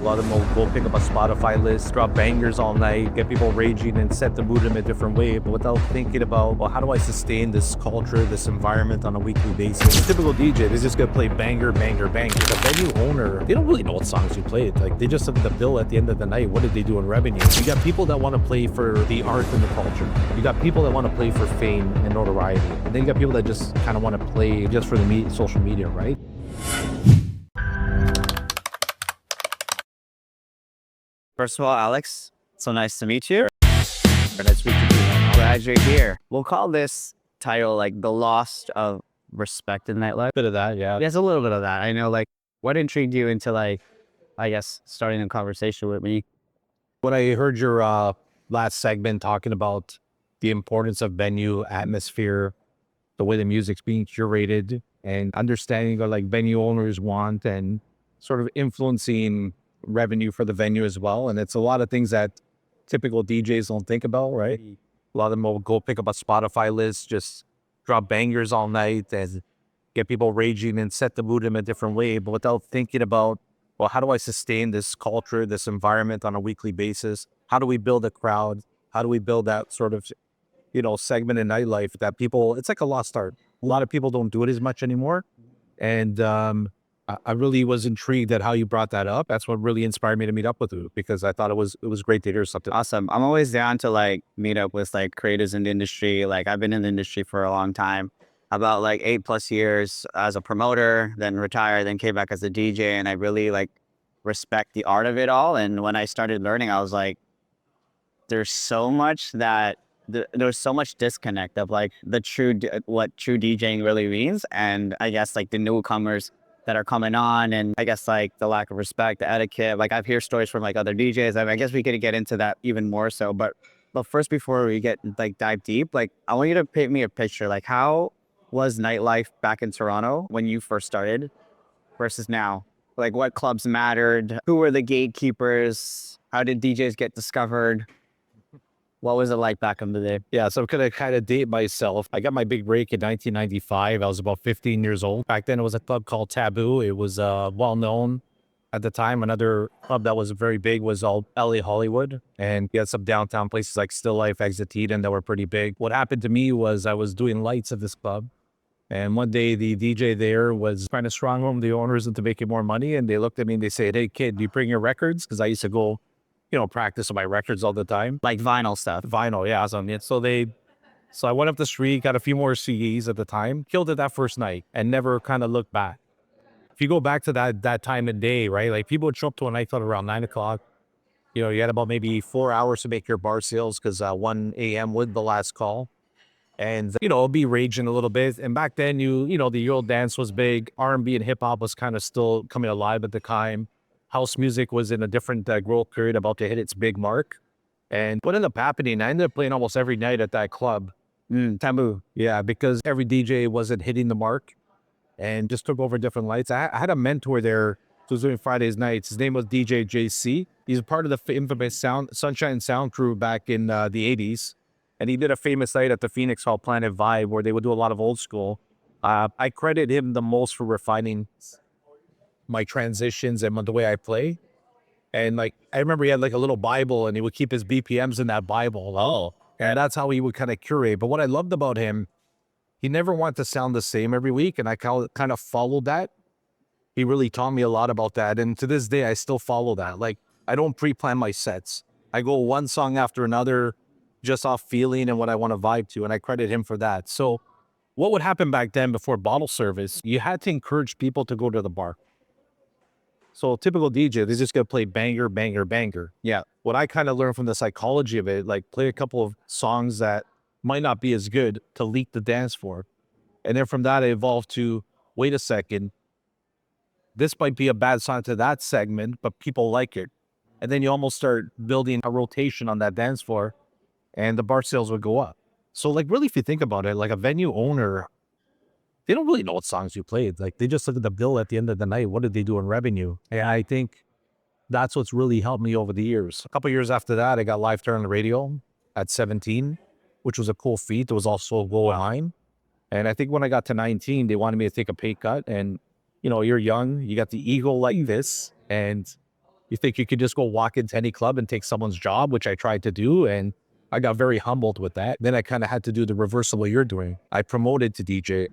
A lot of them will go pick up a Spotify list, drop bangers all night, get people raging and set the mood in a different way, but without thinking about, well, how do I sustain this culture, this environment on a weekly basis? A typical DJ, they're just gonna play banger, banger, banger. The venue owner, they don't really know what songs you played. Like, they just look at the bill at the end of the night. What did they do in revenue? You got people that want to play for the art and the culture. You got people that want to play for fame and notoriety. And then you got people that just kind of want to play just for the social media, right? First of all, Alex, so nice to meet you. Nice to meet you too, man. Glad you're here. We'll call this title like The Lost of Respect in Nightlife. Bit of that, yeah. There's a little bit of that. I know, like, what intrigued you into, like, I guess, starting a conversation with me? When I heard your last segment talking about the importance of venue, atmosphere, the way the music's being curated, and understanding what like venue owners want and sort of influencing revenue for the venue as well. And it's a lot of things that typical DJs don't think about, right? A lot of them will go pick up a Spotify list, just drop bangers all night and get people raging and set the mood in a different way, but without thinking about, well, how do I sustain this culture, this environment on a weekly basis? How do we build a crowd? How do we build that sort of, segment in nightlife that people, it's like a lost art. A lot of people don't do it as much anymore. And I really was intrigued at how you brought that up. That's what really inspired me to meet up with you, because I thought it was great to hear something. Awesome. I'm always down to like meet up with like creators in the industry. Like, I've been in the industry for a long time, about like 8+ years as a promoter, then retired, then came back as a DJ. And I really like respect the art of it all. And when I started learning, I was like, there's so much disconnect of like what true DJing really means. And I guess like the newcomers that are coming on, and I guess like the lack of respect, the etiquette. Like, I've heard stories from like other DJs. I guess we could get into that even more so. But first, before we get like dive deep, like I want you to paint me a picture. Like, how was nightlife back in Toronto when you first started versus now? Like, what clubs mattered? Who were the gatekeepers? How did DJs get discovered? What was it like back in the day? Yeah, so I'm going to kind of date myself. I got my big break in 1995. I was about 15 years old. Back then, it was a club called Taboo. It was well known at the time. Another club that was very big was all LA Hollywood. And you had some downtown places like Still Life, Exit Eden that were pretty big. What happened to me was I was doing lights at this club. And one day, the DJ there was trying to strong-arm the owners into making more money. And they looked at me and they said, "Hey, kid, do you bring your records?" Because I used to go practice on my records all the time. Like vinyl stuff. Vinyl, yeah. So I went up the street, got a few more CDs at the time, killed it that first night, and never kind of looked back. If you go back to that time of day, right? Like, people would show up to a nightclub around 9 o'clock. You had about maybe 4 hours to make your bar sales, because 1 a.m. was the last call. And, it'll be raging a little bit. And back then, the Euro dance was big. R&B and hip hop was kind of still coming alive at the time. House music was in a different growth period, about to hit its big mark. And what ended up happening, I ended up playing almost every night at that club. Taboo. Yeah, because every DJ wasn't hitting the mark and just took over different lights. I had a mentor there who was doing Fridays nights. His name was DJ JC. He's part of the infamous Sunshine Sound crew back in the 80s. And he did a famous night at the Phoenix Hall Planet Vibe where they would do a lot of old school. I credit him the most for refining my transitions and the way I play. And like, I remember he had like a little Bible and he would keep his BPMs in that Bible. Oh. And that's how he would kind of curate. But what I loved about him, he never wanted to sound the same every week. And I kind of followed that. He really taught me a lot about that. And to this day, I still follow that. Like, I don't pre-plan my sets. I go one song after another, just off feeling and what I want to vibe to. And I credit him for that. So what would happen back then before bottle service, you had to encourage people to go to the bar. So typical DJ, they're just going to play banger, banger, banger. Yeah. What I kind of learned from the psychology of it, like, play a couple of songs that might not be as good to leak the dance floor. And then from that, I evolved to, wait a second, this might be a bad song to that segment, but people like it. And then you almost start building a rotation on that dance floor and the bar sales would go up. So like, really, if you think about it, like a venue owner, they don't really know what songs you played. Like, they just look at the bill at the end of the night. What did they do in revenue? And I think that's what's really helped me over the years. A couple of years after that, I got live turn on the radio at 17, which was a cool feat. It was also goal line. And I think when I got to 19, they wanted me to take a pay cut. And, you're young, you got the ego like this. And You think you could just go walk into any club and take someone's job, which I tried to do. And I got very humbled with that. Then I kind of had to do the reverse of what you're doing. I promoted to DJ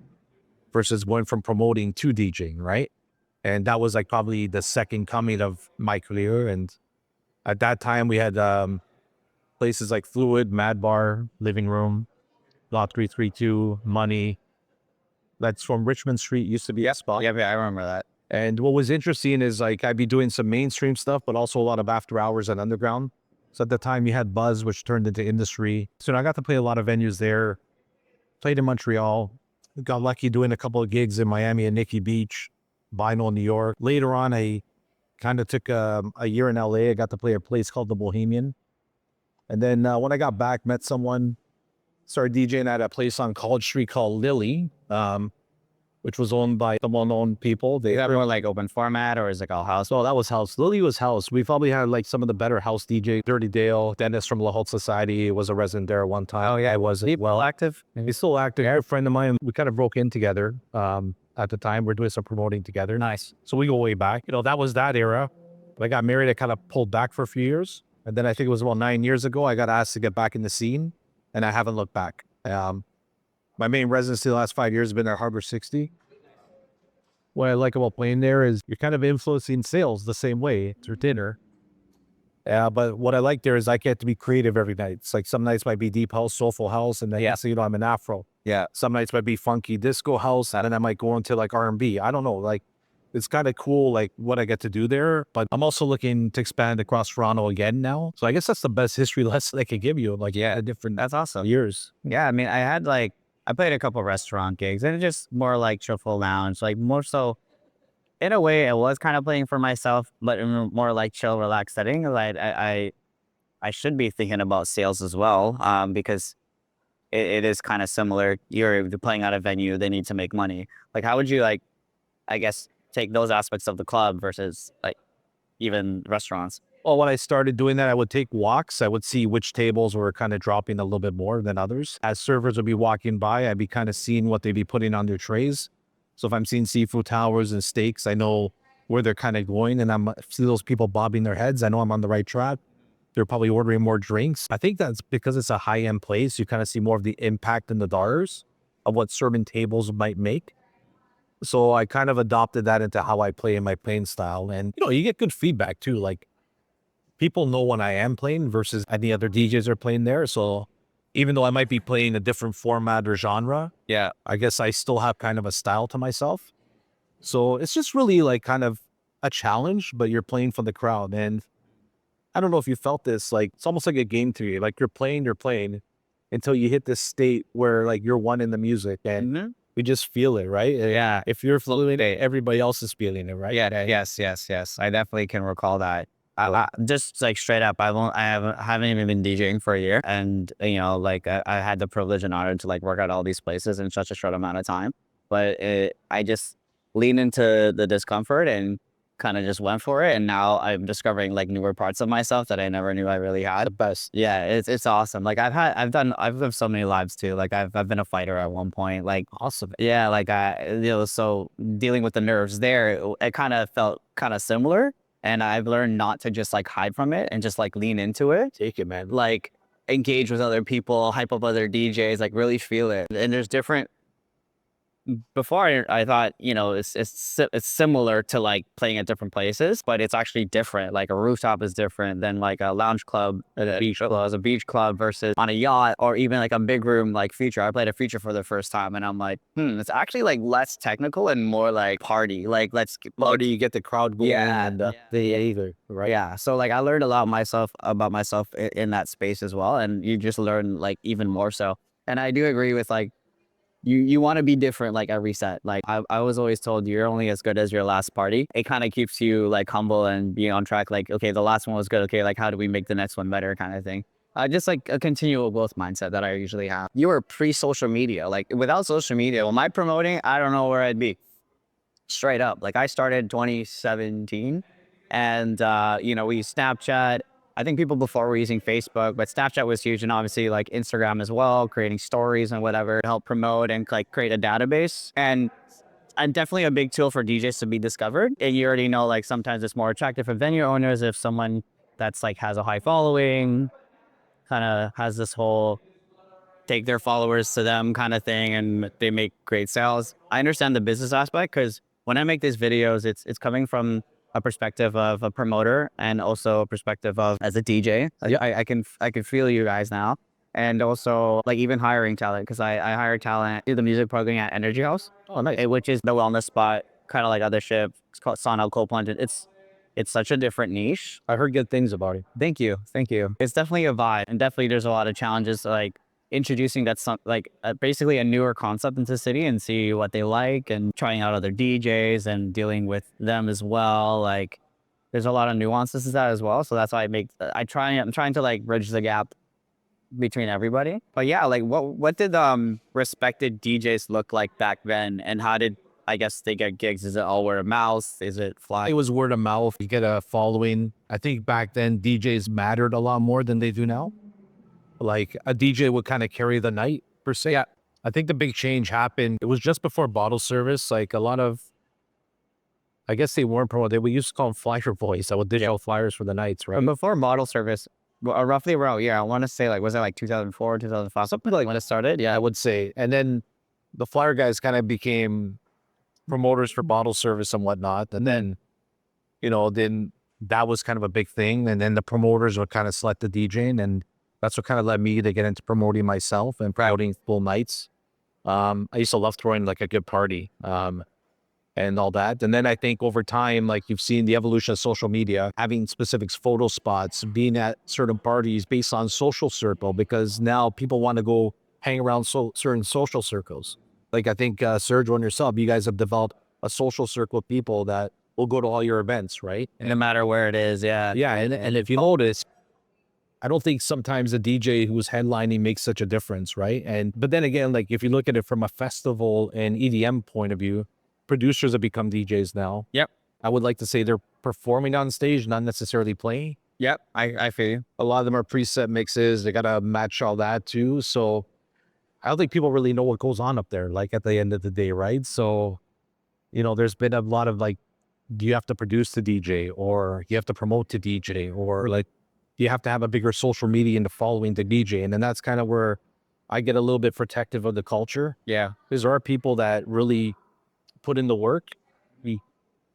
versus going from promoting to DJing, right? And that was like probably the second coming of my career. And at that time, we had places like Fluid, Mad Bar, Living Room, Lot 332, Money. That's from Richmond Street, used to be S-Spot. Yeah, I remember that. And what was interesting is like I'd be doing some mainstream stuff, but also a lot of after hours and underground. So at the time you had Buzz, which turned into Industry. So I got to play a lot of venues there. Played in Montreal. Got lucky doing a couple of gigs in Miami and Nikki Beach, Vinyl, New York. Later on, I kind of took a year in LA. I got to play a place called the Bohemian. And then when I got back, met someone, started DJing at a place on College Street called Lily, which was owned by the well-known people. Is that more like open format or is it all house? So that was house. Lily was house. We probably had like some of the better house DJ. Dirty Dale, Dennis from La Haute Society was a resident there one time. Oh yeah, I was well active. He's still active. A friend of mine, we kind of broke in together at the time. We're doing some promoting together. Nice. So we go way back. That was that era. When I got married, I kind of pulled back for a few years. And then I think it was about 9 years ago, I got asked to get back in the scene and I haven't looked back. My main residency the last 5 years has been at Harbour 60. What I like about playing there is you're kind of influencing sales the same way through dinner. But what I like there is I get to be creative every night. It's like some nights might be deep house, soulful house, and then so I'm an Afro. Yeah. Some nights might be funky disco house, and then I might go into like R&B. I don't know, like it's kind of cool, like what I get to do there. But I'm also looking to expand across Toronto again now. So I guess that's the best history lesson I could give you. Like different. That's awesome. Years. Yeah, I mean, I played a couple restaurant gigs and it's just more like truffle lounge, like more so in a way it was kind of playing for myself, but in a more like chill, relaxed setting. Like I should be thinking about sales as well, because it is kind of similar. You're playing at a venue, they need to make money. Like how would you like, I guess, take those aspects of the club versus like even restaurants? Well, when I started doing that, I would take walks. I would see which tables were kind of dropping a little bit more than others. As servers would be walking by, I'd be kind of seeing what they'd be putting on their trays. So if I'm seeing seafood towers and steaks, I know where they're kind of going. And I see those people bobbing their heads. I know I'm on the right track. They're probably ordering more drinks. I think that's because it's a high-end place. You kind of see more of the impact in the dollars of what certain tables might make. So I kind of adopted that into how I play in my playing style. And, you get good feedback too. Like, people know when I am playing versus any other DJs are playing there. So even though I might be playing a different format or genre, I guess I still have kind of a style to myself. So it's just really like kind of a challenge, but you're playing for the crowd. And I don't know if you felt this, like it's almost like a game to you. Like you're playing until you hit this state where like you're one in the music and we just feel it, right? Yeah. If you're feeling it, everybody else is feeling it, right? Yeah. Yes. I definitely can recall that. Just like straight up, I haven't even been DJing for a year, and like I had the privilege and honor to like work at all these places in such a short amount of time. But I just leaned into the discomfort and kind of just went for it, and now I'm discovering like newer parts of myself that I never knew I really had. The best. Yeah, it's awesome. Like I've lived so many lives too. Like I've been a fighter at one point. Like Awesome. yeah, like so dealing with the nerves there, it kind of felt kind of similar. And I've learned not to just like hide from it and just like lean into it. Take it, man. Like engage with other people, hype up other DJs, like really feel it. And there's different. Before I thought, it's similar to like playing at different places, but it's actually different. Like a rooftop is different than like a lounge club, a beach club versus on a yacht or even like a big room like feature. I played a feature for the first time and I'm like, it's actually like less technical and more like party. Like let's Party, get the crowd going. And either, right? Yeah. So like I learned a lot about myself in that space as well. And you just learn like even more so. And I do agree with like, you want to be different like every set. Like I was always told you're only as good as your last party. It kind of keeps you like humble and being on track. Like, okay, the last one was good. Okay, like how do we make the next one better kind of thing. Just like a continual growth mindset that I usually have. You were pre-social media. Like without social media, well, my promoting, I don't know where I'd be. Straight up. Like I started 2017 and, we used Snapchat. I think people before were using Facebook, but Snapchat was huge, and obviously like Instagram as well, creating stories and whatever to help promote and like create a database. And and definitely a big tool for DJs to be discovered. And you already know, like, sometimes it's more attractive for venue owners if someone that's like has a high following, kind of has this whole take their followers to them kind of thing, and they make great sales. I understand the business aspect because when I make these videos, it's coming from a perspective of a promoter and also a perspective of as a DJ. I can feel you guys now, and also like even hiring talent because I hire talent do the music programming at Energy House. Oh, nice. Which is the wellness spot, kind of like other ship. It's called Sauna Cold Plunge. It's such a different niche. I heard good things about it. Thank you. It's definitely a vibe, and definitely there's a lot of challenges like introducing basically a newer concept into the city and see what they like and trying out other DJs and dealing with them as well. Like there's a lot of nuances to that as well. So that's why I'm trying to like bridge the gap between everybody. But yeah, like what did respected DJs look like back then, and how did I guess they get gigs? Is it all word of mouth? Is it fly? It was word of mouth. You get a following. I think back then DJs mattered a lot more than they do now. Like a DJ would kind of carry the night per se. Yeah. I think the big change happened. It was just before bottle service. Like a lot of, I guess they weren't promoted. We used to call them flyer boys. I would digital flyers for the nights, right? But before bottle service, roughly around, I want to say like, was it like 2004, 2005? Something like when it started. Yeah, I would say. And then the flyer guys kind of became promoters for bottle service and whatnot. And then, then that was kind of a big thing. And then the promoters would kind of select the DJing, and that's what kind of led me to get into promoting myself and promoting full nights. I used to love throwing like a good party and all that. And then I think over time, like you've seen the evolution of social media, having specific photo spots, being at certain parties based on social circle, because now people want to go hang around certain social circles. Like I think Sergio and yourself, you guys have developed a social circle of people that will go to all your events, right? No matter where it is. Yeah. Yeah. And if you notice, I don't think sometimes a DJ who's headlining makes such a difference, right? But then again, like if you look at it from a festival and EDM point of view, producers have become DJs now. Yep. I would like to say they're performing on stage, not necessarily playing. Yep. I feel you. A lot of them are preset mixes. They got to match all that too. So I don't think people really know what goes on up there, like at the end of the day, right? So, there's been a lot of like, do you have to produce the DJ, or you have to promote to DJ, or like, you have to have a bigger social media and the following to DJ. And then that's kind of where I get a little bit protective of the culture. Yeah. Because there are people that really put in the work,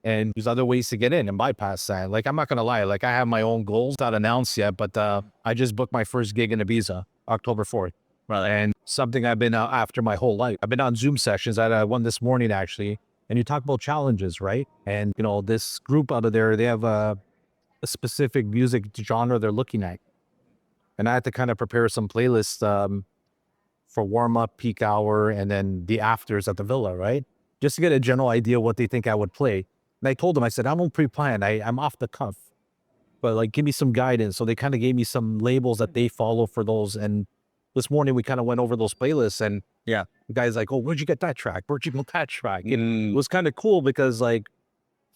and there's other ways to get in and bypass that. Like, I'm not going to lie. Like I have my own goals, not announced yet, but I just booked my first gig in Ibiza, October 4th. Right. And something I've been after my whole life. I've been on Zoom sessions. I had one this morning actually. And you talk about challenges, right? And this group out of there, they have a specific music genre they're looking at, and I had to kind of prepare some playlists for warm up, peak hour, and then the afters at the villa, right? Just to get a general idea what they think I would play. And I told them, I said, I don't pre-plan. I'm off the cuff, but like give me some guidance. So they kind of gave me some labels that they follow for those. And this morning we kind of went over those playlists, and yeah, the guy's like, oh, where'd you get that track? Where'd you get that track? It was kind of cool because like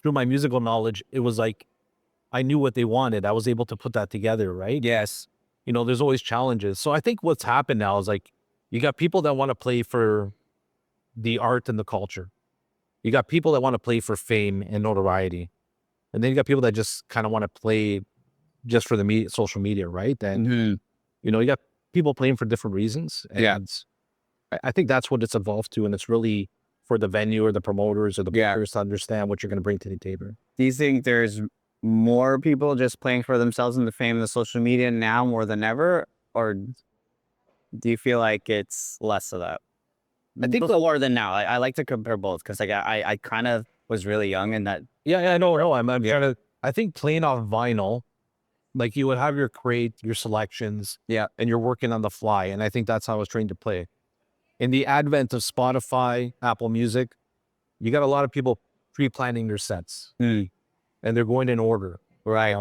through my musical knowledge, it was like I knew what they wanted. I was able to put that together, right? Yes. There's always challenges. So I think what's happened now is like, you got people that want to play for the art and the culture. You got people that want to play for fame and notoriety. And then you got people that just kind of want to play just for the social media, right? And, you got people playing for different reasons. And I think that's what it's evolved to. And it's really for the venue or the promoters or the players to understand what you're going to bring to the table. Do you think there's more people just playing for themselves and the fame of the social media now more than ever, or do you feel like it's less of that? I think more than now. I like to compare both because like I kind of was really young in that. Yeah, no. I'm trying to. I think playing off vinyl, like you would have your crate, your selections, and you're working on the fly, and I think that's how I was trained to play. In the advent of Spotify, Apple Music, you got a lot of people pre-planning their sets. And they're going in order. Right.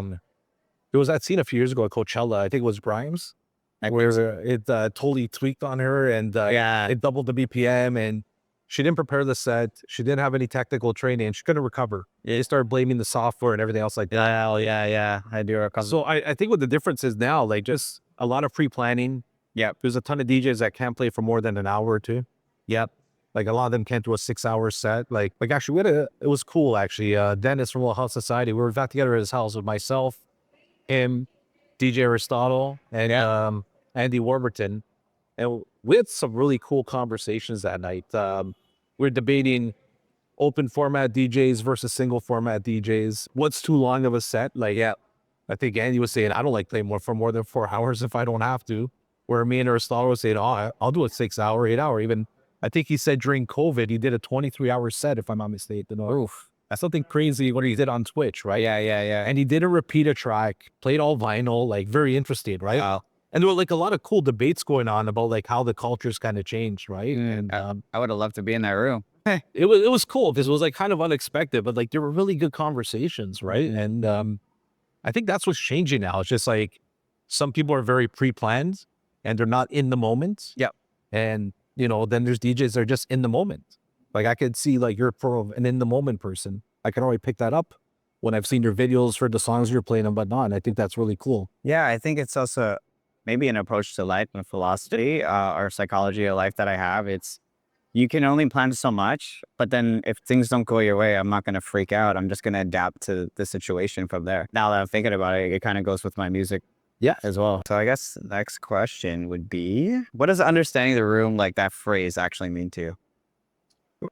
There was that scene a few years ago at Coachella. I think it was Grimes, where it totally tweaked on her, and it doubled the BPM, and she didn't prepare the set. She didn't have any technical training. She couldn't recover. They started blaming the software and everything else like that. Yeah. I do recover. So I think what the difference is now, like just a lot of pre-planning. Yep. There's a ton of DJs that can't play for more than an hour or two. Yep. Like a lot of them can't do a 6-hour set. Like actually, it was cool actually. Dennis from Little House Society. We were back together at his house with myself, him, DJ Aristotle, and Andy Warburton, and we had some really cool conversations that night. We were debating open format DJs versus single format DJs. What's too long of a set? Like, yeah, I think Andy was saying, I don't like playing for more than 4 hours if I don't have to. Where me and Aristotle was saying, oh, I'll do a 6-hour, 8-hour. Even I think he said during COVID, he did a 23-hour set, if I'm not mistaken. Oof. That's something crazy what he did on Twitch, right? Yeah. And he didn't repeat a track, played all vinyl, like very interesting, right? Wow. And there were like a lot of cool debates going on about like how the culture's kind of changed, right? And I would have loved to be in that room. it was cool because it was like kind of unexpected, but like there were really good conversations, right? And I think that's what's changing now. It's just like some people are very pre-planned and they're not in the moment. Yep. And then there's DJs that are just in the moment. Like I could see like you're an in the moment person. I can already pick that up when I've seen your videos for the songs you're playing and whatnot. And I think that's really cool. Yeah, I think it's also maybe an approach to life and philosophy or psychology of life that I have. It's you can only plan so much, but then if things don't go your way, I'm not going to freak out. I'm just going to adapt to the situation from there. Now that I'm thinking about it, it kind of goes with my music as well. So I guess the next question would be, what does understanding the room, like that phrase, actually mean to you?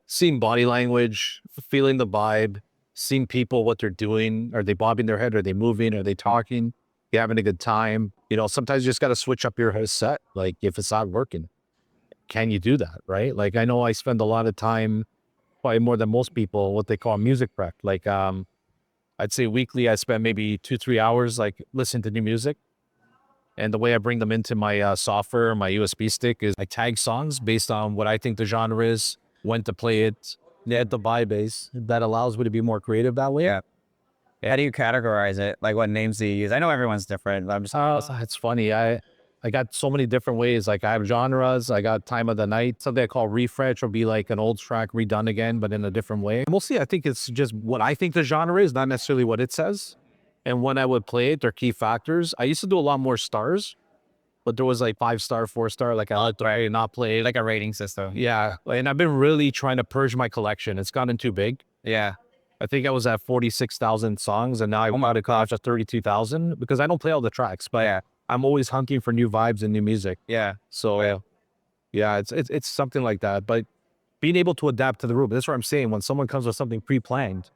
Seeing body language, feeling the vibe, seeing people, what they're doing. Are they bobbing their head? Are they moving? Are they talking? You having a good time? Sometimes you just got to switch up your set. Like if it's not working, can you do that? Right? Like I know I spend a lot of time, probably more than most people, what they call music prep. Like I'd say weekly I spend maybe 2-3 hours like listening to new music. And the way I bring them into my software, my USB stick, is I tag songs based on what I think the genre is, when to play it, at the vibe base. That allows me to be more creative that way. Yeah. How do you categorize it? Like what names do you use? I know everyone's different. I'm just It's funny. I got so many different ways. Like I have genres. I got time of the night. Something I call refresh will be like an old track redone again, but in a different way. Mostly I think it's just what I think the genre is, not necessarily what it says. And when I would play it, they're key factors. I used to do a lot more stars, but there was like 5-star, 4-star. Like I like to not play. like a rating system. Yeah. And I've been really trying to purge my collection. It's gotten too big. Yeah. I think I was at 46,000 songs and now I want to college at 32,000 because I don't play all the tracks, but Yeah. I'm always hunting for new vibes and new music. Yeah. So yeah, it's something like that. But being able to adapt to the room, that's what I'm saying. When someone comes with something pre-planned,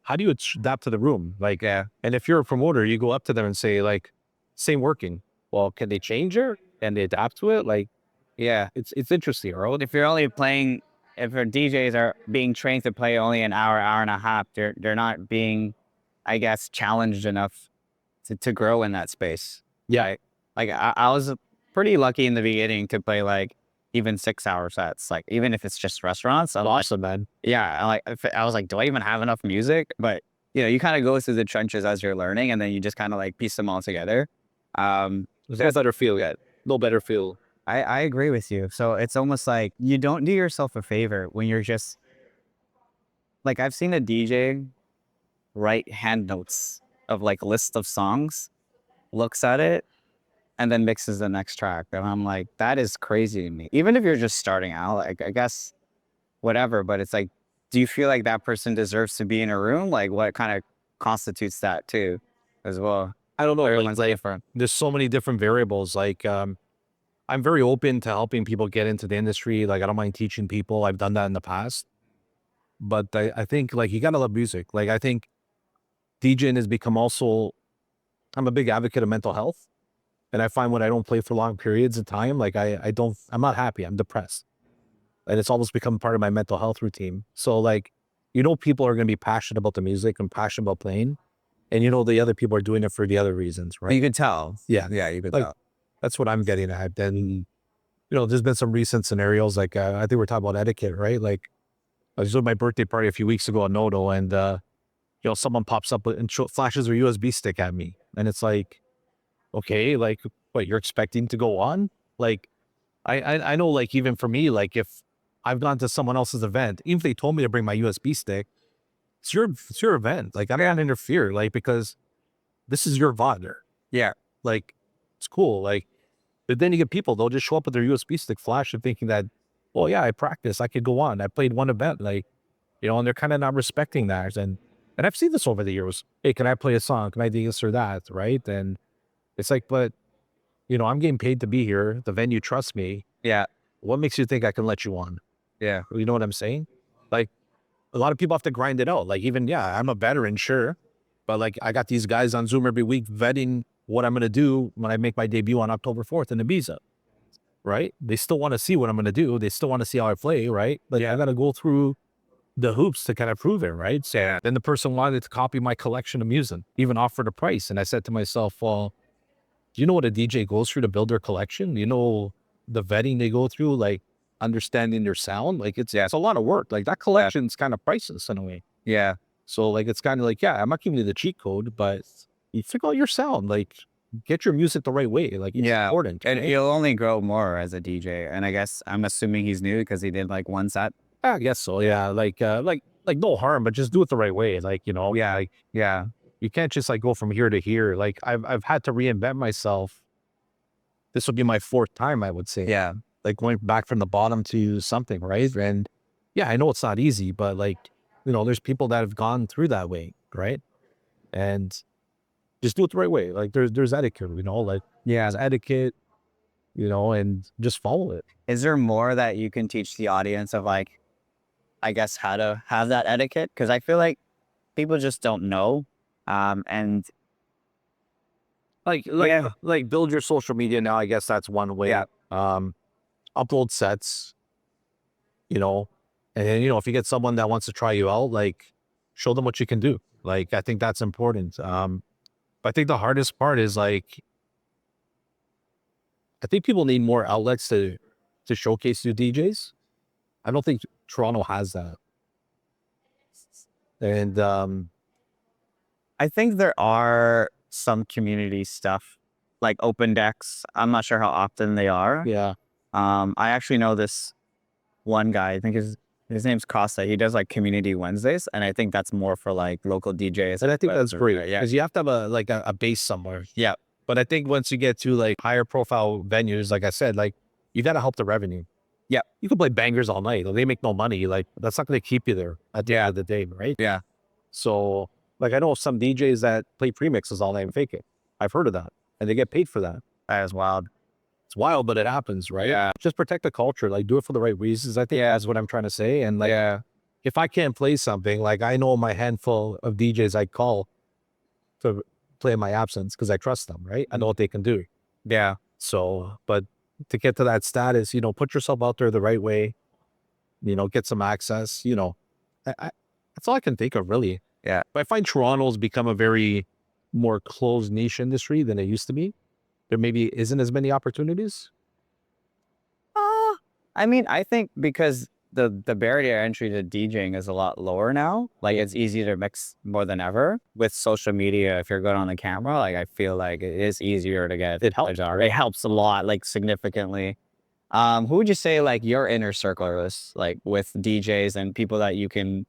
how do you adapt to the room? Like, Yeah. and if you're a promoter, you go up to them and say like, same working. Well, can they change it? And they adapt to it? Like, Yeah. it's interesting, right? If you're only playing, if your DJs are being trained to play only an hour, hour and a half, they're not being, I guess, challenged enough to grow in that space. Yeah. Like I was pretty lucky in the beginning to play like even 6-hour sets. Like even if it's just restaurants, I'm Awesome, man. yeah. I was like, do I even have enough music? But you kind of go through the trenches as you're learning, and then you just kind of like piece them all together. There's no better feel yet. No better feel. I agree with you. So it's almost like you don't do yourself a favor when you're just like, I've seen a DJ write hand notes of like list of songs, looks at it, and then mixes the next track. And I'm like, that is crazy to me. Even if you're just starting out, like I guess whatever, but it's like, do you feel like that person deserves to be in a room? Like what kind of constitutes that too as well? I don't know. Everyone's different. There's so many different variables. Like, I'm very open to helping people get into the industry. Like, I don't mind teaching people. I've done that in the past. But I think, like, you got to love music. Like, I think DJing has become also, I'm a big advocate of mental health. And I find when I don't play for long periods of time, like, I'm not happy. I'm depressed. And it's almost become part of my mental health routine. So, like, people are going to be passionate about the music and passionate about playing. And the other people are doing it for the other reasons, right? You could tell. Yeah. Yeah, you could Like, tell. that's what I'm getting at. And, there's been some recent scenarios, like, I think we're talking about etiquette, right? Like, I was doing my birthday party a few weeks ago in Noto, and, someone pops up and flashes their USB stick at me. And it's like, okay, like, what, you're expecting to go on? Like, I know, like, even for me, like, if I've gone to someone else's event, even if they told me to bring my USB stick, it's your event. Like, I can't interfere, like, because this is your VOD. Yeah. Like, it's cool. Like, but then you get people, they'll just show up with their USB stick flash and thinking that well, yeah, I practiced. I could go on. I played one event, like, and they're kind of not respecting that. And I've seen this over the years. Hey, can I play a song? Can I do this or that? Right. And it's like, but, I'm getting paid to be here. The venue trusts me. Yeah. What makes you think I can let you on? Yeah. You know what I'm saying? Like, a lot of people have to grind it out. Like, even, yeah, I'm a veteran, sure. But like, I got these guys on Zoom every week vetting what I'm going to do when I make my debut on October 4th in Ibiza. Right. They still want to see what I'm going to do. They still want to see how I play. Right. But I got to go through the hoops to kind of prove it. Right. So then the person wanted to copy my collection of music, even offered a price. And I said to myself, well, do you know what a DJ goes through to build their collection? You know, the vetting they go through, like understanding their sound, like it's a lot of work. Like that collection's kind of priceless in a way. Yeah. So like, it's kind of like, I'm not giving you the cheat code, but you figure out your sound, like get your music the right way. Like it's important. And right? he'll only grow more as a DJ. And I guess I'm assuming he's new because he did like one set. I guess so. Yeah. Like no harm, but just do it the right way. Like, Yeah. like Yeah. you can't just like go from here to here. Like I've had to reinvent myself. This would be my fourth time, I would say. Yeah. Like going back from the bottom to something, right? And yeah, I know it's not easy, but like, there's people that have gone through that way, right? And just do it the right way. Like there's etiquette, like there's etiquette, and just follow it. Is there more that you can teach the audience of like, I guess, how to have that etiquette? Because I feel like people just don't know. And Like build your social media now. I guess that's one way. Yeah. Upload sets, and then, if you get someone that wants to try you out, like show them what you can do. Like, I think that's important. But I think the hardest part is like, I think people need more outlets to showcase new DJs. I don't think Toronto has that. And I think there are some community stuff like open decks. I'm not sure how often they are. yeah, I actually know this one guy. I think his name's Costa. He does like community Wednesdays, and I think that's more for like local DJs. and I think that's great. Yeah. Because you have to have a base somewhere. Yeah. But I think once you get to like higher profile venues, like I said, like you got to help the revenue. Yeah. You can play bangers all night. Like, they make no money. Like that's not going to keep you there at the end of the day, right? Yeah. So like I know some DJs that play premixes all night and fake it. I've heard of that, and they get paid for that. That is wild. It's wild, but it happens, right? Yeah. Just protect the culture. Like do it for the right reasons. I think that's what I'm trying to say. And like, if I can't play something, like I know my handful of DJs I call to play in my absence because I trust them, right? I know what they can do. Yeah. So, but to get to that status, put yourself out there the right way, get some access, that's all I can think of really. Yeah. But I find Toronto's become a very more closed niche industry than it used to be. There maybe isn't as many opportunities. I mean, I think because the barrier entry to DJing is a lot lower now. Like it's easier to mix more than ever with social media. If you're good on the camera, like I feel like it is easier to get. It helps. It helps a lot, like significantly. Who would you say like your inner circle is like with DJs and people that you can,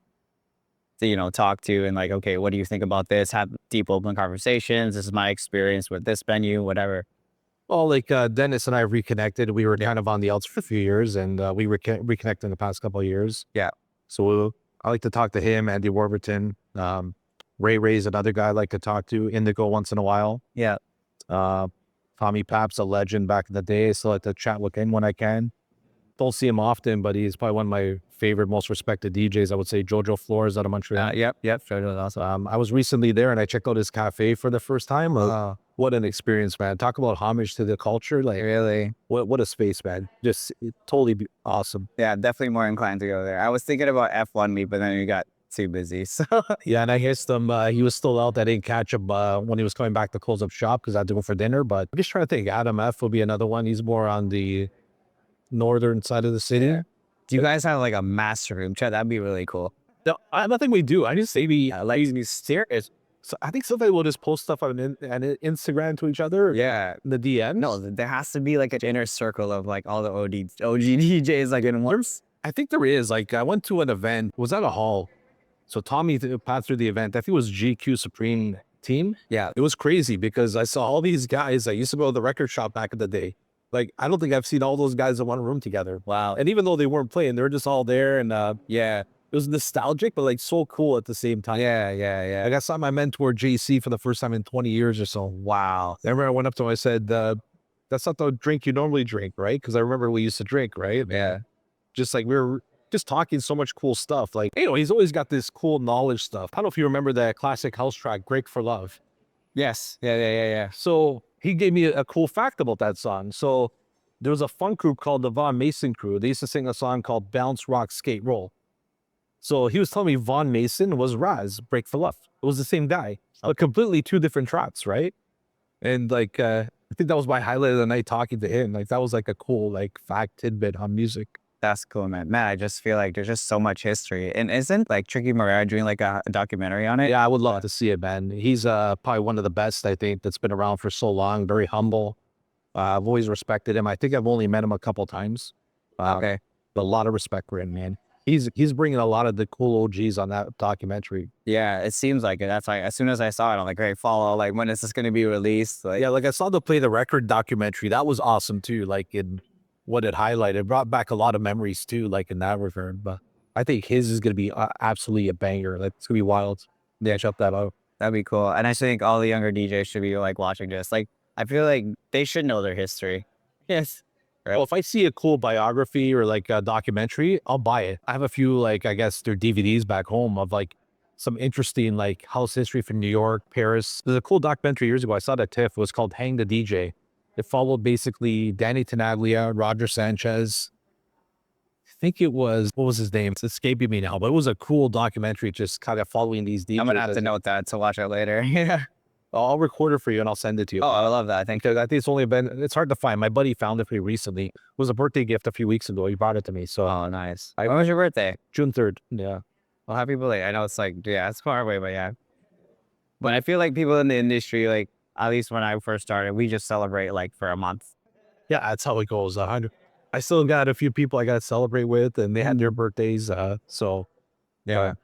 talk to and like, okay, what do you think about this? Have deep open conversations. This is my experience with this venue, whatever. Well, like Dennis and I reconnected. We were kind of on the outs for a few years, and we reconnected in the past couple of years. Yeah. So I like to talk to him, Andy Warburton. Ray's another guy I like to talk to. Indigo once in a while. Yeah. Tommy Pap's a legend back in the day. I still like to chat with him when I can. Don't see him often, but he's probably one of my favorite, most respected DJs. I would say Jojo Flores out of Montreal. Yep. Jojo, awesome. I was recently there and I checked out his cafe for the first time. What an experience, man. Talk about homage to the culture. Like Really? what a space, man. Just totally awesome. Yeah, definitely more inclined to go there. I was thinking about F1 me, but then we got too busy. So Yeah, and I guess he was still out. I didn't catch him when he was coming back to close up shop because I had to go for dinner. But I'm just trying to think. Adam F will be another one. He's more on the northern side of the city. do you guys have like a master room chat? That'd be really cool. No, I don't think we do. I just say like these serious. So I think sometimes we'll just post stuff on Instagram to each other. Yeah. In the DMs. No, there has to be like an inner circle of like all the OG DJs like in one. I think there is. Like I went to an event. Was at a hall. So Tommy passed through the event. I think it was GQ Supreme team. Yeah. It was crazy because I saw all these guys. I used to go to the record shop back in the day. Like, I don't think I've seen all those guys in one room together. Wow. And even though they weren't playing, they were just all there. And yeah, it was nostalgic, but like so cool at the same time. Yeah. Like I saw my mentor JC for the first time in 20 years or so. Wow. I remember I went up to him, I said, that's not the drink you normally drink, right? Because I remember we used to drink, right? Yeah. Just like we were just talking so much cool stuff. Like, you know, he's always got this cool knowledge stuff. I don't know if you remember that classic house track, Break for Love. Yes. Yeah. So he gave me a cool fact about that song. So there was a funk group called the Von Mason Crew. They used to sing a song called Bounce, Rock, Skate, Roll. So he was telling me Von Mason was Raz, Break for Love. It was the same guy, but completely two different tracks, right? And like, I think that was my highlight of the night talking to him. Like that was like a cool like fact tidbit on music. That's cool, man. Man, I just feel like there's just so much history. And isn't like Tricky Mariah doing like a documentary on it? Yeah, I would love to see it, man. He's probably one of the best, I think, that's been around for so long. Very humble. I've always respected him. I think I've only met him a couple times. Okay. But a lot of respect for him, man. He's bringing a lot of the cool OGs on that documentary. Yeah, it seems like it. That's like as soon as I saw it, I'm like, great, follow. Like, when is this going to be released? Like, Yeah, like I saw the Play the Record documentary. That was awesome too. Like in what it highlighted, brought back a lot of memories too. Like in that regard, but I think his is gonna be absolutely a banger. Like it's gonna be wild. Yeah, check that out. that'd be cool. And I think all the younger DJs should be like watching this. Like, I feel like they should know their history. Yes. Right. Well, if I see a cool biography or like a documentary, I'll buy it. I have a few like I guess they're DVDs back home of like some interesting like house history from New York, Paris. There's a cool documentary years ago I saw it at TIFF. It was called Hang the DJ. It followed basically Danny Tenaglia, Roger Sanchez. I think it was, what was his name? It's escaping me now, but it was a cool documentary just kind of following these DJs. I'm going to have to note that to watch it later. Yeah. I'll record it for you and I'll send it to you. Oh, I love that. I think Because I think it's only been, it's hard to find. My buddy found it pretty recently. It was a birthday gift a few weeks ago. He brought it to me. So oh, nice. When was your birthday? June 3rd. Yeah. Well, happy birthday. I know it's like, yeah, it's far away, but yeah. But I feel like people in the industry, like, at least when I first started, we just celebrate like for a month. Yeah, that's how it goes. I still got a few people I got to celebrate with, and they had their birthdays. So, yeah. At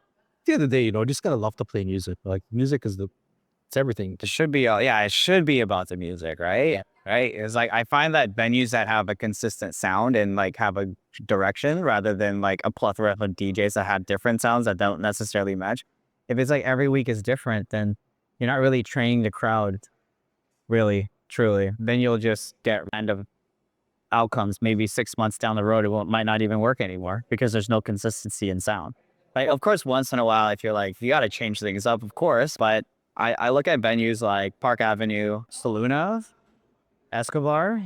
the end of the day, you know, just gotta love to play music. Like, music is it's everything. It should be, it should be about the music, right? Yeah. Right? It's like, I find that venues that have a consistent sound and like have a direction rather than like a plethora of DJs that have different sounds that don't necessarily match. If it's like every week is different, then you're not really training the crowd, really, truly. Then you'll just get random outcomes. Maybe 6 months down the road, might not even work anymore because there's no consistency in sound. Like, of course, once in a while, if you're like, you got to change things up, of course. But I look at venues like Park Avenue, Saluna, Escobar.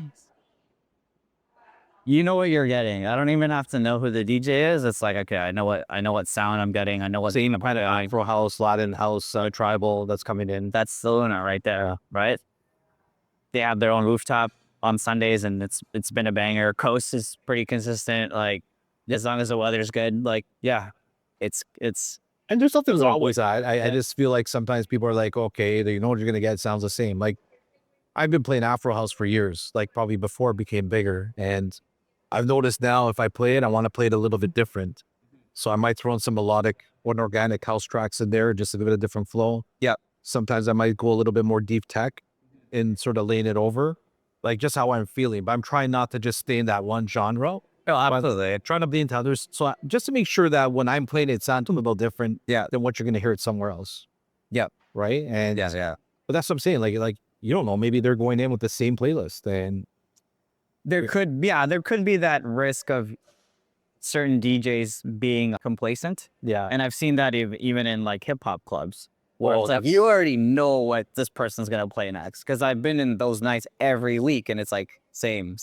You know what you're getting. I don't even have to know who the DJ is. It's like, okay, I know what sound I'm getting. I know what Same kind of Afro house, Latin house, tribal that's coming in. That's Saluna right there, right? They have their own rooftop on Sundays, and it's been a banger. Coast is pretty consistent. Like, as long as the weather's good, like, yeah, it's. And there's something wrong with that. I just feel like sometimes people are like, okay, you know what you're gonna get sounds the same. Like, I've been playing Afro house for years, like probably before it became bigger, and I've noticed now if I play it, I want to play it a little bit different. So I might throw in some melodic or organic house tracks in there, just to give it a different flow. Yeah. Sometimes I might go a little bit more deep tech and sort of laying it over, like just how I'm feeling. But I'm trying not to just stay in that one genre. Oh, absolutely. I'm trying to be into others. So just to make sure that when I'm playing it sounds a little different than what you're going to hear it somewhere else. Yeah. Right. And yeah. But that's what I'm saying. Like, you don't know, maybe they're going in with the same playlist, and there could be that risk of certain DJs being complacent. Yeah. And I've seen that even in like hip hop clubs. Where Well, it's like, you already know what this person's going to play next. Because I've been in those nights every week and it's like same.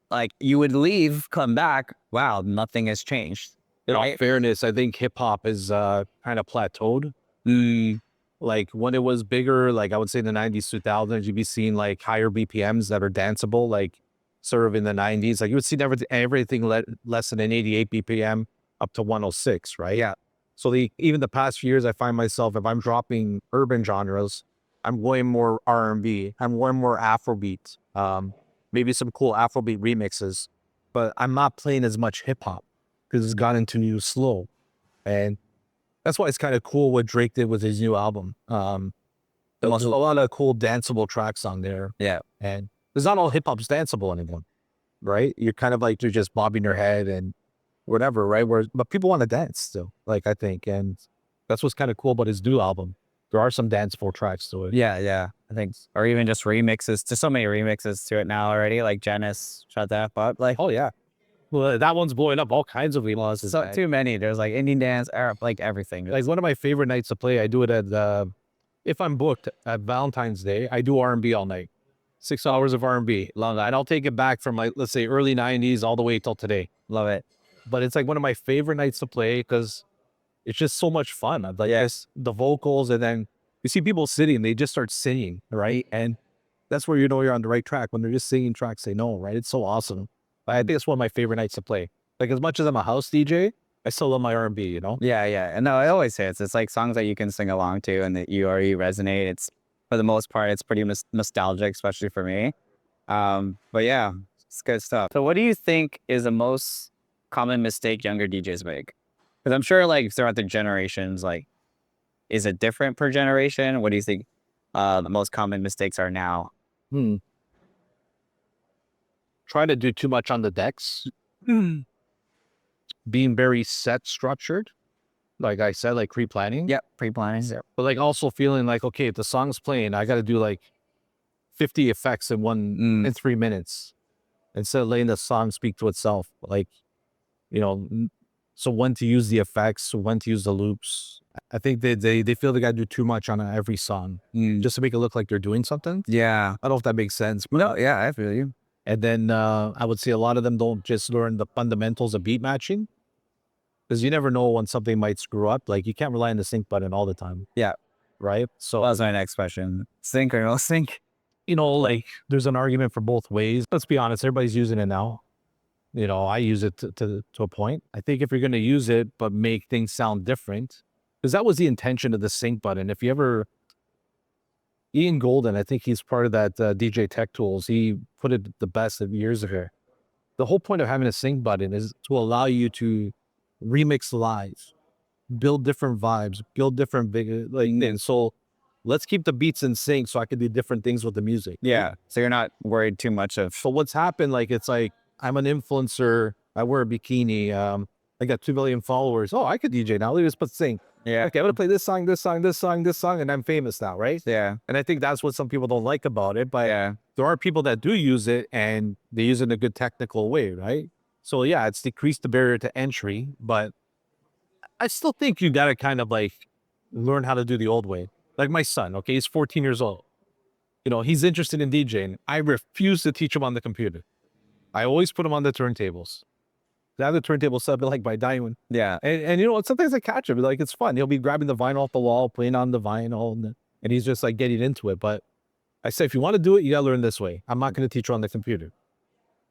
Like, you would leave, come back, wow, nothing has changed. In all fairness, I think hip hop is kind of plateaued. Like when it was bigger, like I would say in the 90s, 2000s, you'd be seeing like higher BPMs that are danceable, like sort of in the 90s. Like you would see everything less than an 88 BPM up to 106, right? Yeah. So even the past few years, I find myself, if I'm dropping urban genres, I'm going more R&B. I'm going more Afrobeat. Maybe some cool Afrobeat remixes, but I'm not playing as much hip hop because it's gotten into new slow. And that's why it's kind of cool what Drake did with his new album. There's a lot of cool danceable tracks on there. Yeah. And Because not all hip hop's danceable anymore, right? You're kind of like, you're just bobbing your head and whatever, right? But people want to dance still, like, I think. And that's what's kind of cool about his new album. There are some danceable tracks to it. Yeah, yeah. I think, or even just remixes. There's so many remixes to it now already. Like Janice, shut that up. Like, Oh, yeah. Well, that one's blowing up all kinds of emails. so too many. There's like Indian dance, Arab, like everything. Like one of my favorite nights to play, I do it at if I'm booked at Valentine's Day, I do R&B all night. 6 hours of R&B. Love that. And I'll take it back from like, let's say early 90s all the way till today. Love it. But it's like one of my favorite nights to play because it's just so much fun. Like yes, the vocals, and then you see people sitting, they just start singing, right? And that's where you know you're on the right track, when they're just singing tracks they know, right? It's so awesome. I think it's one of my favorite nights to play. Like as much as I'm a house DJ, I still love my R&B, you know? Yeah, yeah. And no, I always say it's like songs that you can sing along to and that you already resonate. It's, for the most part, it's pretty nostalgic, especially for me. But yeah, it's good stuff. So what do you think is the most common mistake younger DJs make? Because I'm sure like throughout the generations, like, is it different per generation? What do you think the most common mistakes are now? Trying to do too much on the decks. Being very set structured. Like I said, like pre-planning. Yep, pre-planning. Yep. But like also feeling like, okay, if the song's playing, I got to do like 50 effects in 3 minutes instead of letting the song speak to itself. Like, you know, so when to use the effects, when to use the loops. I think they feel they got to do too much on every song just to make it look like they're doing something. Yeah. I don't know if that makes sense. No, yeah, I feel you. And then I would say a lot of them don't just learn the fundamentals of beat matching, because you never know when something might screw up. Like you can't rely on the sync button all the time. Yeah. Right. So Well, that's my next question. Sync or no sync? you know, like there's an argument for both ways. Let's be honest, everybody's using it now. You know, I use it to a point. I think if you're going to use it, but make things sound different, because that was the intention of the sync button. If you ever, Ian Golden, I think he's part of that DJ Tech Tools. He put it the best of years ago. The whole point of having a sync button is to allow you to remix live, build different vibes, build different things. So let's keep the beats in sync so I can do different things with the music. Yeah. So you're not worried too much of. So what's happened, like, it's like, I'm an influencer. I wear a bikini. I got 2 million followers. Oh, I could DJ now. Let me just put sync. Yeah. Okay, I'm going to play this song, this song, this song, this song, and I'm famous now, right? Yeah. And I think that's what some people don't like about it. But Yeah. there are people that do use it, and they use it in a good technical way, right? So yeah, it's decreased the barrier to entry, but I still think you got to kind of like learn how to do the old way. Like my son, okay, he's 14 years old. You know, he's interested in DJing. I refuse to teach him on the computer. I always put him on the turntables. I have the turntable set up like by Diamond. Yeah. And you know what? Sometimes I catch him. Like, it's fun. He'll be grabbing the vinyl off the wall, playing on the vinyl, and he's just like getting into it. But I say, if you want to do it, you got to learn this way. I'm not going to teach you on the computer.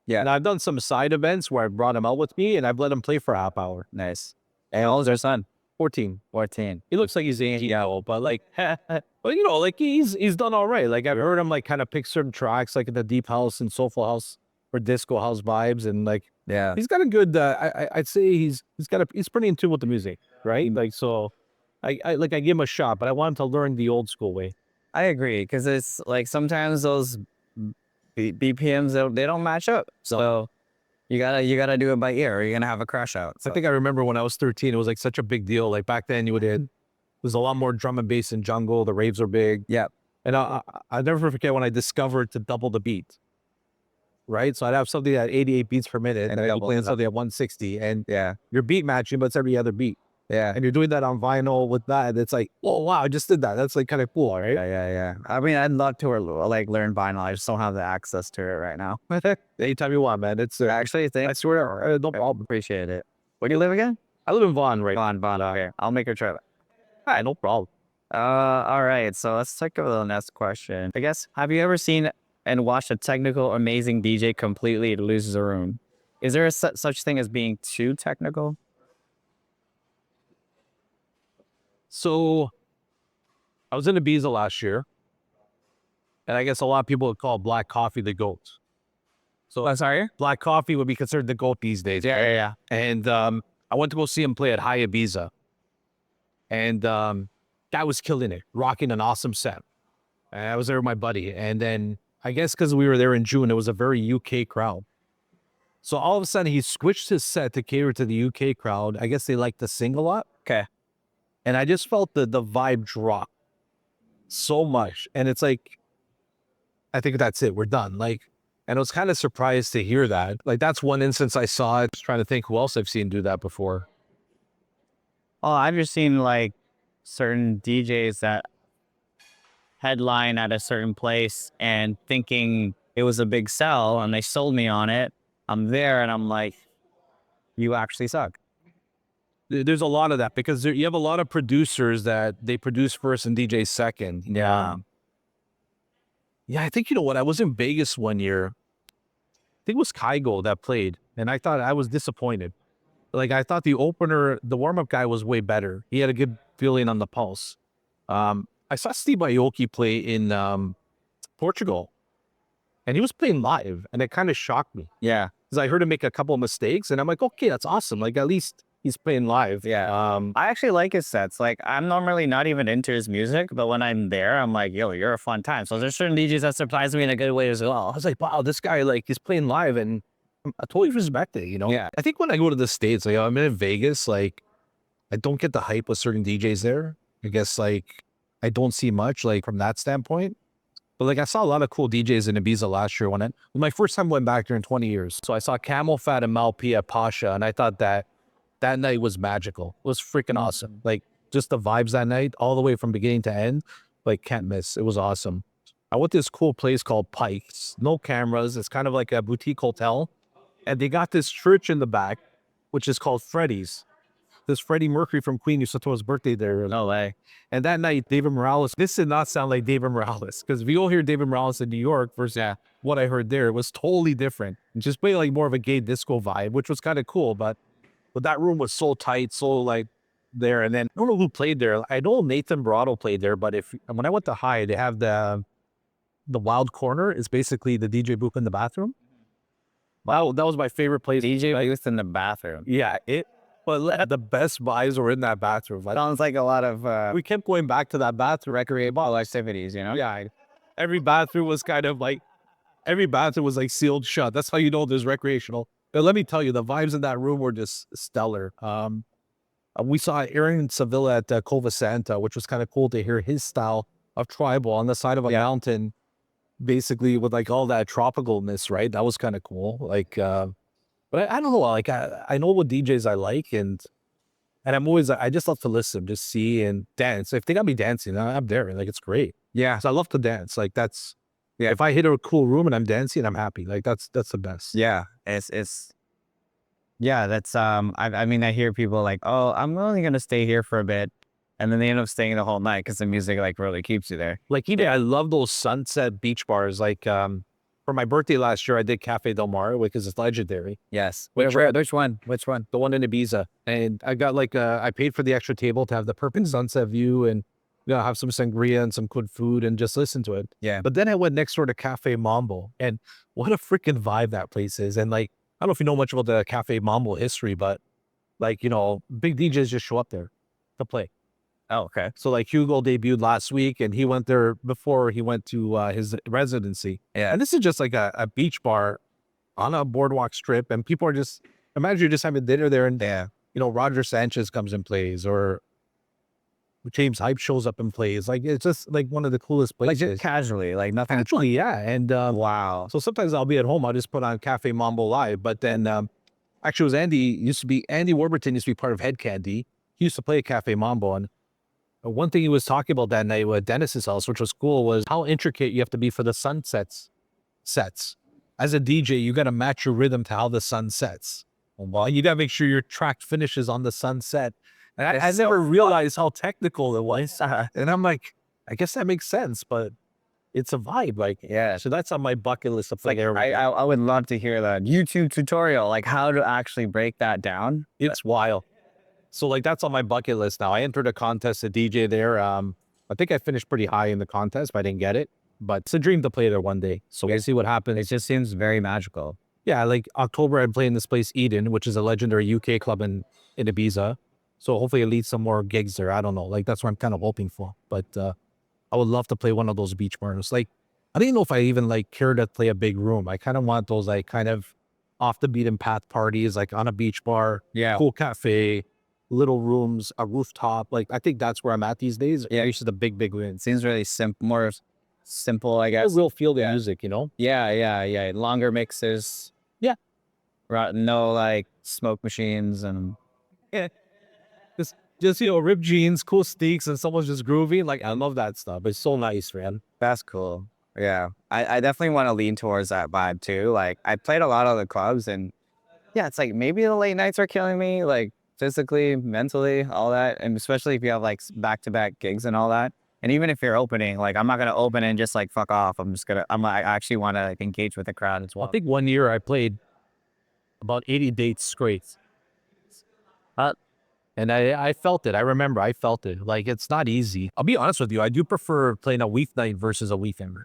Yeah. And I've done some side events where I've brought him out with me and I've let him play for a half hour. Nice. And how old's our son? 14. 14. He looks like he's 18 now, old, but like, but you know, like he's done all right. Like I've heard him like kind of pick certain tracks, like in the deep house and soulful house or disco house vibes, and like Yeah. he's got a good. I'd say he's pretty in tune with the music, right? Like so, I give him a shot, but I want him to learn the old school way. I agree, because it's like sometimes those BPMs they don't match up, so you gotta do it by ear, or you're gonna have a crash out. So. I think I remember when I was 13, it was like such a big deal. Like back then, there's a lot more drum and bass in jungle. The raves were big. Yeah. And I'll never forget when I discovered to double the beat. Right, so I'd have something at 88 beats per minute, and I'd be playing something at 160, and Yeah. you're beat matching, but it's every other beat. Yeah. And you're doing that on vinyl with that. It's like, oh wow, I just did that. That's like kind of cool, right? Yeah. I mean, I'd love to like learn vinyl. I just don't have the access to it right now. Anytime you want, man. It's Actually, I thanks. swear, no problem. Appreciate it. Where do you live again? I live in Vaughan, right? Vaughn. Okay, I'll make a trip. All right, no problem. All right. So let's take over the next question. I guess, have you ever seen and watched a technical, amazing DJ completely loses a room? Is there a such thing as being too technical? So I was in Ibiza last year, and I guess a lot of people would call Black Coffee the GOAT. So I'm sorry? Black Coffee would be considered the GOAT these days. Yeah. And I went to go see him play at High Ibiza. And guy was killing it, rocking an awesome set. And I was there with my buddy. And then I guess because we were there in June, it was a very UK crowd. So all of a sudden, he switched his set to cater to the UK crowd. I guess they like to sing a lot. Okay. And I just felt the vibe drop so much. And it's like, I think that's it. We're done. Like, and I was kind of surprised to hear that. Like, that's one instance I saw it. Just trying to think who else I've seen do that before. Oh, I've just seen like certain DJs that headline at a certain place and thinking it was a big sell and they sold me on it. I'm there and I'm like, you actually suck. There's a lot of that because you have a lot of producers that they produce first and DJ second. Yeah. Yeah, I think, you know what? I was in Vegas one year. I think it was Kygo that played, and I thought I was disappointed. Like, I thought the opener, the warm-up guy was way better. He had a good feeling on the pulse. I saw Steve Aoki play in Portugal, and he was playing live, and it kind of shocked me. Yeah. Because I heard him make a couple of mistakes, and I'm like, okay, that's awesome. Like, at least he's playing live. Yeah. I actually like his sets. Like, I'm normally not even into his music, but when I'm there, I'm like, yo, you're a fun time. So there's certain DJs that surprise me in a good way as well. I was like, wow, this guy, like, he's playing live, and I totally respect it, you know? Yeah. I think when I go to the States, like, I'm in Vegas, like, I don't get the hype with certain DJs there. I guess, like, I don't see much, like, from that standpoint. But, like, I saw a lot of cool DJs in Ibiza last year when it was my first time went back there in 20 years. So I saw Camel Fat and Malpi at Pasha, and I thought that night was magical. It was freaking awesome. Like, just the vibes that night, all the way from beginning to end, like, can't miss. It was awesome. I went to this cool place called Pikes. No cameras. It's kind of like a boutique hotel. And they got this church in the back, which is called Freddy's. This Freddie Mercury from Queen used to throw his birthday there. No way. And that night, David Morales, this did not sound like David Morales. Because if you go hear David Morales in New York versus what I heard there, it was totally different. It just played like more of a gay disco vibe, which was kind of cool. But that room was so tight, so like there. And then I don't know who played there. I know Nathan Brotto played there, but when I went to High, they have the Wild Corner. It's basically the DJ booth in the bathroom. Wow, that was my favorite place. DJ booth in the bathroom. Yeah, but the best vibes were in that bathroom. Like, Sounds like a lot of we kept going back to that bathroom. recreational activities, you know? Yeah, every bathroom was kind of like, sealed shut. That's how you know there's recreational. But let me tell you, the vibes in that room were just stellar. We saw Aaron Sevilla at Cova Santa, which was kind of cool to hear his style of tribal on the side of a mountain, basically with like all that tropicalness, right? That was kind of cool. Like, but I don't know, like I know what DJs I like, and I'm always, I just love to listen, just see and dance. If they got me dancing, I'm there. Like, it's great. Yeah. So I love to dance. Like, that's, if I hit a cool room and I'm dancing, I'm happy. Like, that's the best. Yeah. It's yeah, that's I mean, I hear people like, oh, I'm only gonna stay here for a bit. And then they end up staying the whole night because the music like really keeps you there. Like, I love those sunset beach bars. Like, for my birthday last year, I did Cafe Del Mar because it's legendary. Yes. Which one? Which one? The one in Ibiza. And I got like, I paid for the extra table to have the perfect sunset view and, you know, have some sangria and some good food and just listen to it. Yeah. But then I went next door to Cafe Mambo, and what a freaking vibe that place is. And like, I don't know if you know much about the Cafe Mambo history, but like, you know, big DJs just show up there to play. Oh, okay. So like Hugo debuted last week, and he went there before he went to his residency. Yeah. And this is just like a beach bar on a boardwalk strip, and people are just, imagine you're just having dinner there, and you know, Roger Sanchez comes and plays, or James Hype shows up and plays. Like, it's just like one of the coolest places. Like just casually, like nothing. Actually, yeah. And Wow. so sometimes I'll be at home, I'll just put on Cafe Mambo Live. But then actually it was Andy Warburton used to be part of Head Candy. He used to play at Cafe Mambo, and one thing he was talking about that night with Dennis's house, which was cool, was how intricate you have to be for the sunsets sets. As a DJ, you got to match your rhythm to how the sun sets. Well, you got to make sure your track finishes on the sunset. And I never realized how technical it was. And I'm like, I guess that makes sense, but it's a vibe. Like, yeah. So that's on my bucket list of like, I would love to hear that YouTube tutorial, like how to actually break that down. It's wild. So like, that's on my bucket list now. I entered a contest to DJ there. I think I finished pretty high in the contest, but I didn't get it. But it's a dream to play there one day. So we'll see what happens. It just seems very magical. Yeah, like October, I'd play in this place, Eden, which is a legendary UK club in Ibiza. So hopefully it leads some more gigs there. I don't know. Like, that's what I'm kind of hoping for. But I would love to play one of those beach bars. Like, I don't even know if I even like care to play a big room. I kind of want those like kind of off the beaten path parties, like on a beach bar, Yeah. cool cafe, little rooms, a rooftop. Like I think that's where I'm at these days. Yeah. Used to the big wins. Seems really more simple, I I guess. will feel the music, you know? Yeah. Longer mixes. Yeah. No like smoke machines and Yeah. Just ripped jeans, cool sneaks, and someone's just grooving. Like I love that stuff. It's so nice, man. that's cool. Yeah. I definitely want to lean towards that vibe too. Like I played a lot of the clubs and yeah, it's like maybe the late nights are killing me, like physically, mentally, all that. And especially if you have like back-to-back gigs and all that. And even if you're opening, like I'm not gonna open and just like fuck off. I actually want to like engage with the crowd as I well. think one year I played about 80 dates straight. And I felt it. I remember I felt it. Like it's not easy. I'll be honest with you. I do prefer playing a weeknight versus a weekend.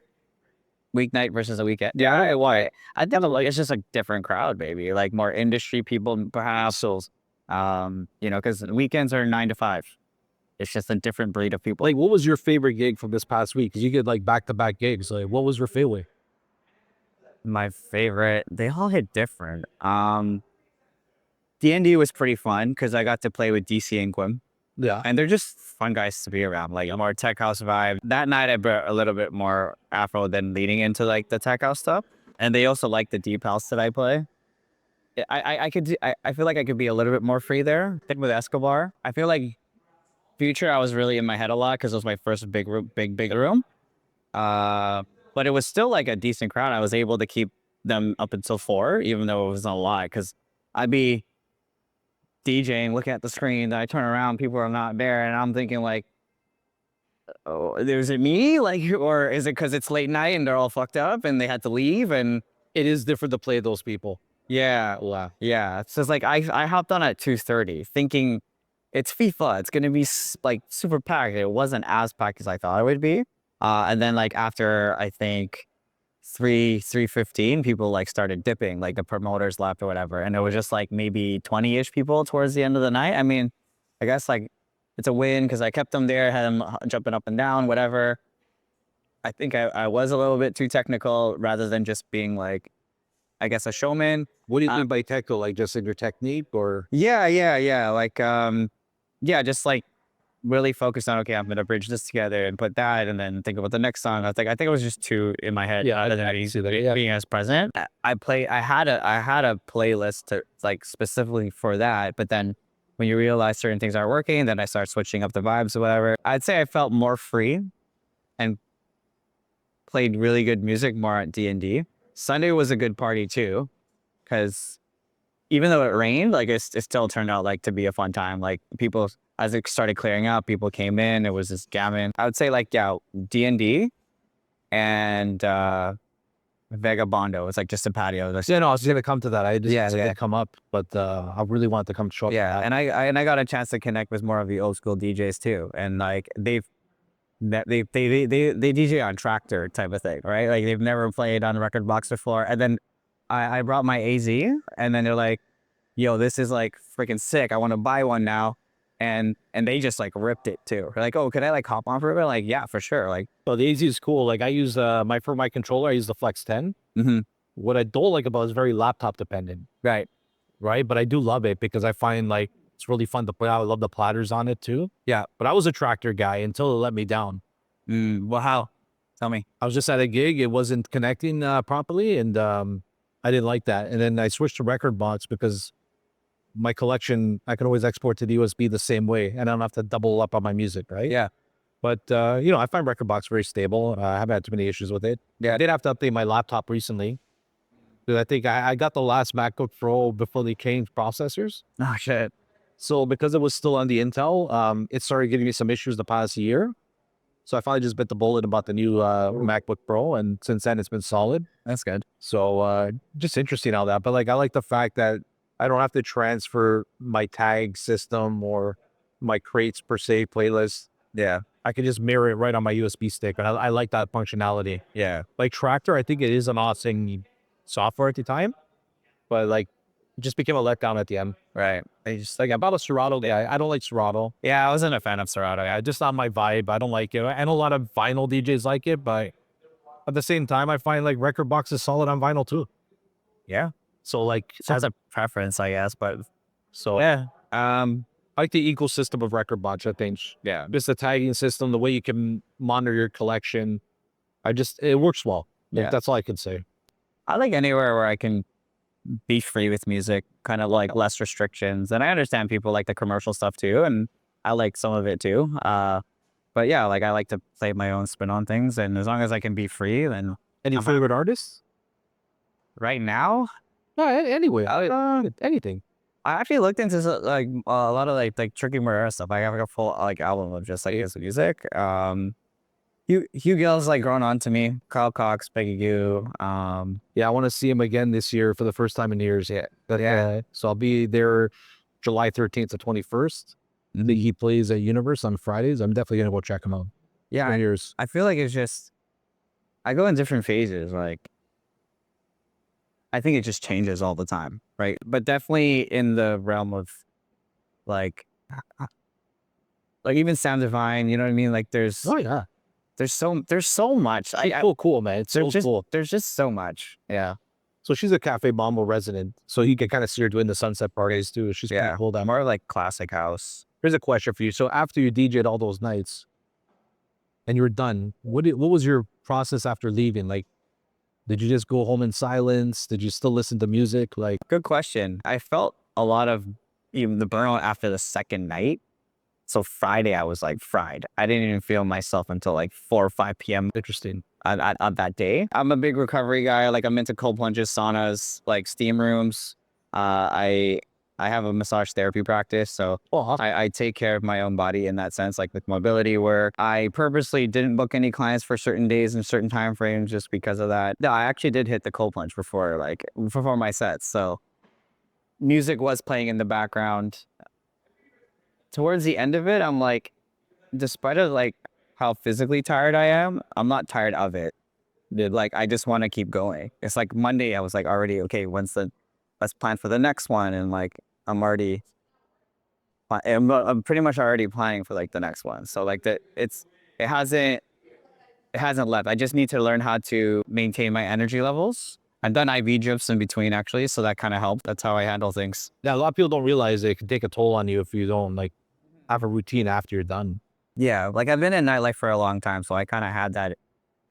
Weeknight versus a weekend. Yeah, why? I think like it's just a different crowd, maybe like more industry people, perhaps. So, because weekends are 9 to 5. It's just a different breed of people. Like, what was your favorite gig from this past week? Because you get like back-to-back gigs. Like, what was your favorite? My favorite, they all hit different. D&D was pretty fun because I got to play with DC and Quim. Yeah. And they're just fun guys to be around, like a more tech house vibe. That night I brought a little bit more Afro than leading into like the tech house stuff. And they also like the deep house that I play. I feel like I could be a little bit more free there. Then with Escobar, I feel like Future, I was really in my head a lot because it was my first big room. But it was still like a decent crowd. I was able to keep them up until 4, even though it wasn't a lot. Because I'd be DJing, looking at the screen, then I turn around, people are not there, and I'm thinking like, oh, is it me? Like, or is it because it's late night and they're all fucked up and they had to leave? And It is different to play those people. yeah, Yeah. So it's like I hopped on at 2:30, thinking it's FIFA, it's gonna be like super packed. It wasn't as packed as I thought it would be. And then like after I think 3:15, people like started dipping, like the promoters left or whatever, and it was just like maybe 20-ish people towards the end of the night. I mean, I guess like it's a win because I kept them there, had them jumping up and down, whatever. I think I was a little bit too technical rather than just being like, I guess, a showman. What do you mean by technical? Like just in your technique or? Yeah. Like, just like really focused on, okay, I'm going to bridge this together and put that and then think about the next song. I think it was just too in my head. Yeah, I see that. Yeah. Being as present. I had a playlist to like specifically for that, but then when you realize certain things aren't working, then I start switching up the vibes or whatever. I'd say I felt more free and played really good music more at D&D. Sunday was a good party too, because even though it rained, like it still turned out like to be a fun time. Like people, as it started clearing up, people came in. It was this gammon. I would say like D&D and Vagabondo. It's like just a patio. Yeah, no, I was gonna come to that. I just Yeah. come up, but I really want to come show up. Yeah, and I got a chance to connect with more of the old school DJs too, and like they DJ on tractor type of thing, right? Like they've never played on record box before, and then I brought my AZ, and then they're like, "Yo, this is like freaking sick! I want to buy one now," and they just like ripped it too. They're like, "Oh, can I like hop on for a bit?" Like, yeah, for sure. Like, But the AZ is cool. Like I use for my controller, I use the Flex 10. What I don't like about it is very laptop dependent. right? But I do love it because I find like it's really fun to play. I love the platters on it too. Yeah. But I was a tractor guy until it let me down. Well, how? Tell me. I was just at a gig. It wasn't connecting properly, and I didn't like that. And then I switched to record box because my collection, I can always export to the USB the same way, and I don't have to double up on my music, right? Yeah. But I find record box very stable. I haven't had too many issues with it. Yeah. I did have to update my laptop recently. Because I think I got the last MacBook Pro before they changed processors. Oh shit. So because it was still on the Intel, it started giving me some issues the past year. So I finally just bit the bullet about the new MacBook Pro, and since then it's been solid. That's good. So just interesting how that. But like I like the fact that I don't have to transfer my tag system or my crates per se playlist. Yeah. I can just mirror it right on my USB stick, and I like that functionality. Yeah. Like Tractor, I think it is an awesome software at the time, but like it just became a letdown at the end. Right. I just like I bought a Serato. I don't like Serato. Yeah, I wasn't a fan of Serato. Just not my vibe. I don't like it. I know a lot of vinyl DJs like it, but At the same time, I find like record box is solid on vinyl too. Yeah. So like, So that's a preference, I guess. But so yeah. I like the ecosystem of record box. I think Yeah. just the tagging system, the way you can monitor your collection. It works well. Like, Yeah. that's all I can say. I like anywhere where I can be free with music, kind of like less restrictions. And I understand people like the commercial stuff too, and I like some of it too. But yeah, like I like to play my own spin on things, and as long as I can be free, then Any I'm favorite artists? right now, No, anyway, anything. I actually looked into like a lot of like Tricky Morera stuff. I have like a full like album of just like his music. Hugh Gill's like grown on to me. Kyle Cox, Peggy Goo. Yeah, I want to see him again this year for the first time in years. Yeah, so I'll be there July 13th to 21st. I think he plays at Universe on Fridays. I'm definitely gonna go check him out. Yeah, I feel like it's just I go in different phases. Like I think it just changes all the time, right? But definitely in the realm of like even Sound Divine. You know what I mean? Like there's yeah, there's so much. cool, man. It's so cool. There's just so much. Yeah. So she's a Cafe Mambo resident, so you can kind of see her doing the sunset parties too. She's pretty cool. More like classic house. Here's a question for you. So after you DJ'd all those nights and you were done, what was your process after leaving? Like, did you just go home in silence? Did you still listen to music? Like, Good question. I felt a lot of even the burnout after the second night. So Friday, I was like fried. I didn't even feel myself until like 4 or 5 p.m. interesting. On that day. I'm a big recovery guy. Like I'm into cold plunges, saunas, like steam rooms. I have a massage therapy practice, so I take care of my own body in that sense, like with mobility work. I purposely didn't book any clients for certain days and certain time frames just because of that. No, I actually did hit the cold plunge before my sets. So music was playing in the background. Towards the end of it, I'm like, despite of like how physically tired I am, I'm not tired of it. Like I just want to keep going. It's like Monday, I was like already okay. Let's plan for the next one, and like I'm pretty much already planning for like the next one. So like it hasn't left. I just need to learn how to maintain my energy levels. I've done IV drips in between actually, so that kind of helped. That's how I handle things. Yeah, a lot of people don't realize it can take a toll on you if you don't like have a routine after you're done. Yeah, like I've been in nightlife for a long time, so I kind of had that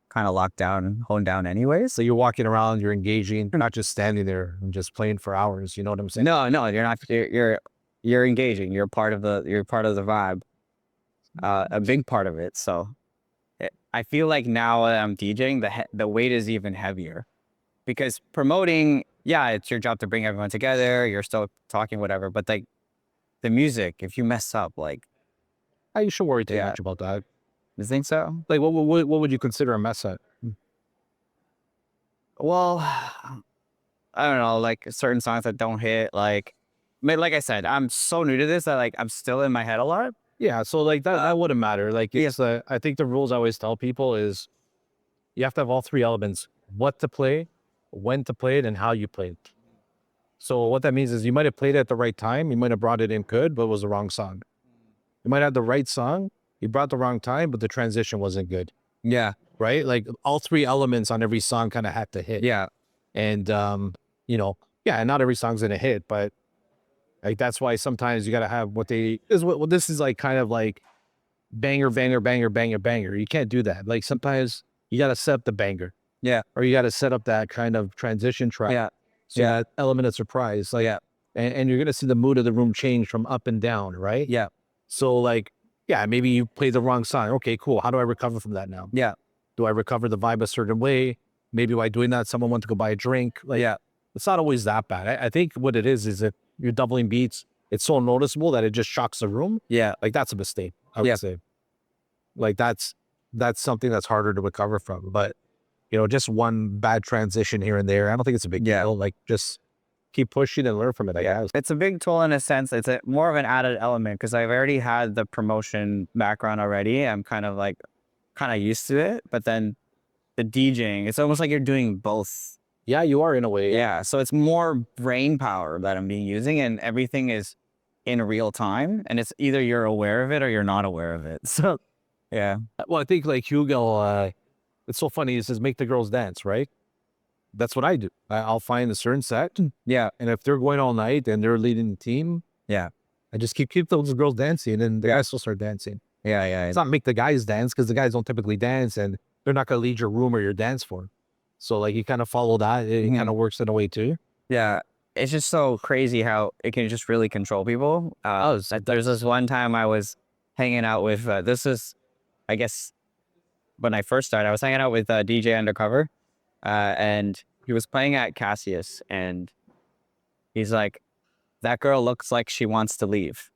kind of locked down and honed down anyways. So you're walking around, you're engaging, you're not just standing there and just playing for hours. You know what I'm saying? No, you're not. You're engaging. You're part of the vibe. A big part of it. So I feel like now that I'm DJing, the weight is even heavier because promoting, yeah, it's your job to bring everyone together. You're still talking, whatever, but like the music, if you mess up, like You should worry too much about that. you think so? Like, what would you consider a mess up? Well, I don't know, like certain songs that don't hit, like I said, I'm so new to this that like I'm still in my head a lot. Yeah, so like that wouldn't matter. Like, I think the rules I always tell people is you have to have all three elements: what to play, when to play it, and how you play it. So what that means is you might have played it at the right time, you might have brought it in good, but it was the wrong song. You might have the right song, you brought the wrong time, but the transition wasn't good. Yeah. Right? Like all three elements on every song kind of had to hit. Yeah. And and not every song's gonna hit, but like that's why sometimes you gotta have this is like kind of like banger, banger, banger, banger, banger. You can't do that. Like sometimes you gotta set up the banger. Yeah. Or you gotta set up that kind of transition track. Yeah. So that element of surprise. Like and you're gonna see the mood of the room change from up and down, right? Yeah. So like, maybe you played the wrong song. Okay, cool. How do I recover from that now? Yeah. Do I recover the vibe a certain way? Maybe by doing that, someone went to go buy a drink. Like, it's not always that bad. I think what it is if you're doubling beats, it's so noticeable that it just shocks the room. Yeah. Like that's a mistake, I would say. Like that's something that's harder to recover from. But, just one bad transition here and there, I don't think it's a big deal. Like just keep pushing and learn from it, I guess. It's a big tool in a sense. It's more of an added element because I've already had the promotion background already. I'm kind of used to it. But then the DJing, it's almost like you're doing both. Yeah, you are in a way. Yeah. So it's more brain power that I'm being using and everything is in real time. And it's either you're aware of it or you're not aware of it. So, yeah. Well, I think like Hugo, it's so funny. It says make the girls dance, right? That's what I do. I'll find a certain set, Yeah. and if they're going all night and they're leading the team, Yeah. I just keep those girls dancing, and the Yeah. guys will start dancing. Yeah. Yeah. It's not make the guys dance because the guys don't typically dance, and they're not going to lead your room or your dance floor. So like you kind of follow that. It kind of works in a way too. Yeah. It's just so crazy how it can just really control people. There's this one time I was hanging out with, this is, I guess, when I first started, I was hanging out with DJ Undercover, and he was playing at Cassius, and he's like, that girl looks like she wants to leave.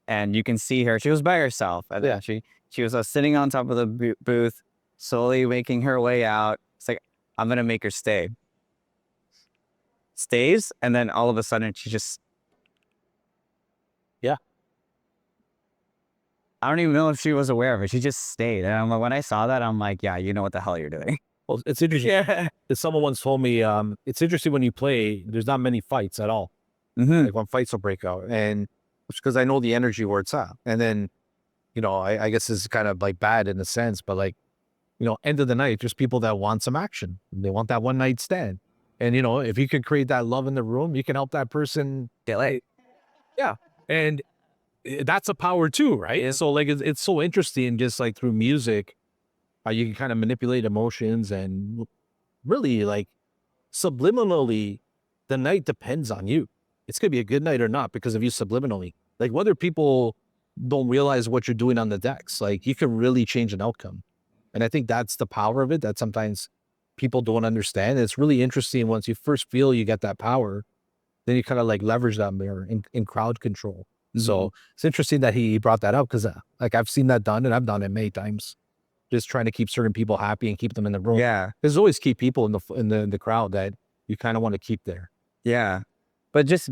And you can see her, she was by herself. And Yeah. she was sitting on top of the booth, slowly making her way out. It's like, I'm going to make her stay. Stays, and then all of a sudden she just, Yeah. I don't even know if she was aware of it. She just stayed. And I'm like, when I saw that, I'm like, yeah, you know what the hell you're doing. Well, it's interesting. Yeah. Someone once told me, it's interesting when you play, there's not many fights at all. Mm-hmm. Like when fights will break out, and it's because I know the energy where it's at. And then, you know, I guess it's kind of like bad in a sense, but like, you know, end of the night, there's people that want some action. They want that one night stand. And, you know, if you can create that love in the room, you can help that person Get late. Yeah. And that's a power too, right? Yeah. So like, it's so interesting just like through music, how you can kind of manipulate emotions and really like subliminally, the night depends on you. It's going to be a good night or not because of you subliminally. Like whether people don't realize what you're doing on the decks, like you can really change an outcome. And I think that's the power of it that sometimes people don't understand. It's really interesting once you first feel you get that power, then you kind of like leverage that mirror in crowd control. So it's interesting that he brought that up because like I've seen that done and I've done it many times. Just trying to keep certain people happy and keep them in the room. Yeah. There's always key people in the crowd that you kind of want to keep there. Yeah. But just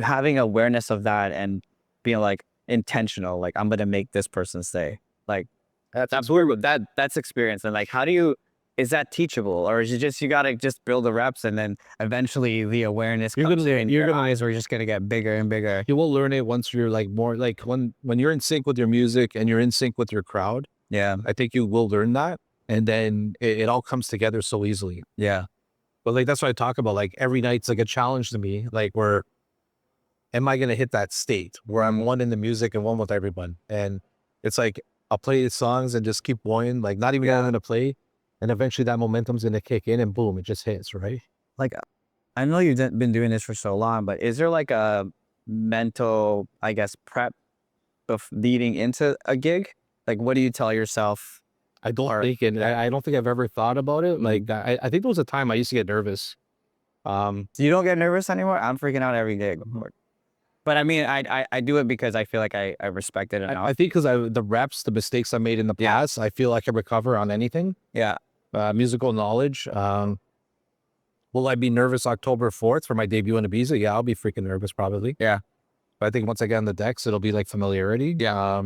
having awareness of that and being like intentional, like I'm going to make this person stay. Like that's experience. And like, is that teachable, or is it just, you got to just build the reps and then eventually the awareness comes in, your eyes are just going to get bigger and bigger. You will learn it once you're like more like when you're in sync with your music and you're in sync with your crowd. Yeah. I think you will learn that. And then it all comes together so easily. Yeah. But like, that's what I talk about. Like every night's like a challenge to me. Like where am I going to hit that state where I'm one in the music and one with everyone? And it's like, I'll play the songs and just keep going, like not even going to play. And eventually that momentum's going to kick in and boom, it just hits, right? Like, I know you've been doing this for so long, but is there like a mental, I guess, prep of leading into a gig? Like, what do you tell yourself? I don't think it. I don't think I've ever thought about it. Like, I think there was a time I used to get nervous. So you don't get nervous anymore? I'm freaking out every gig. But I mean, I do it because I feel like I respect it enough. I think because the reps, the mistakes I made in the past, I feel like I recover on anything. Yeah. Musical knowledge. Will I be nervous October 4th for my debut in Ibiza? Yeah, I'll be freaking nervous probably. Yeah. But I think once I get on the decks, it'll be like familiarity. Yeah.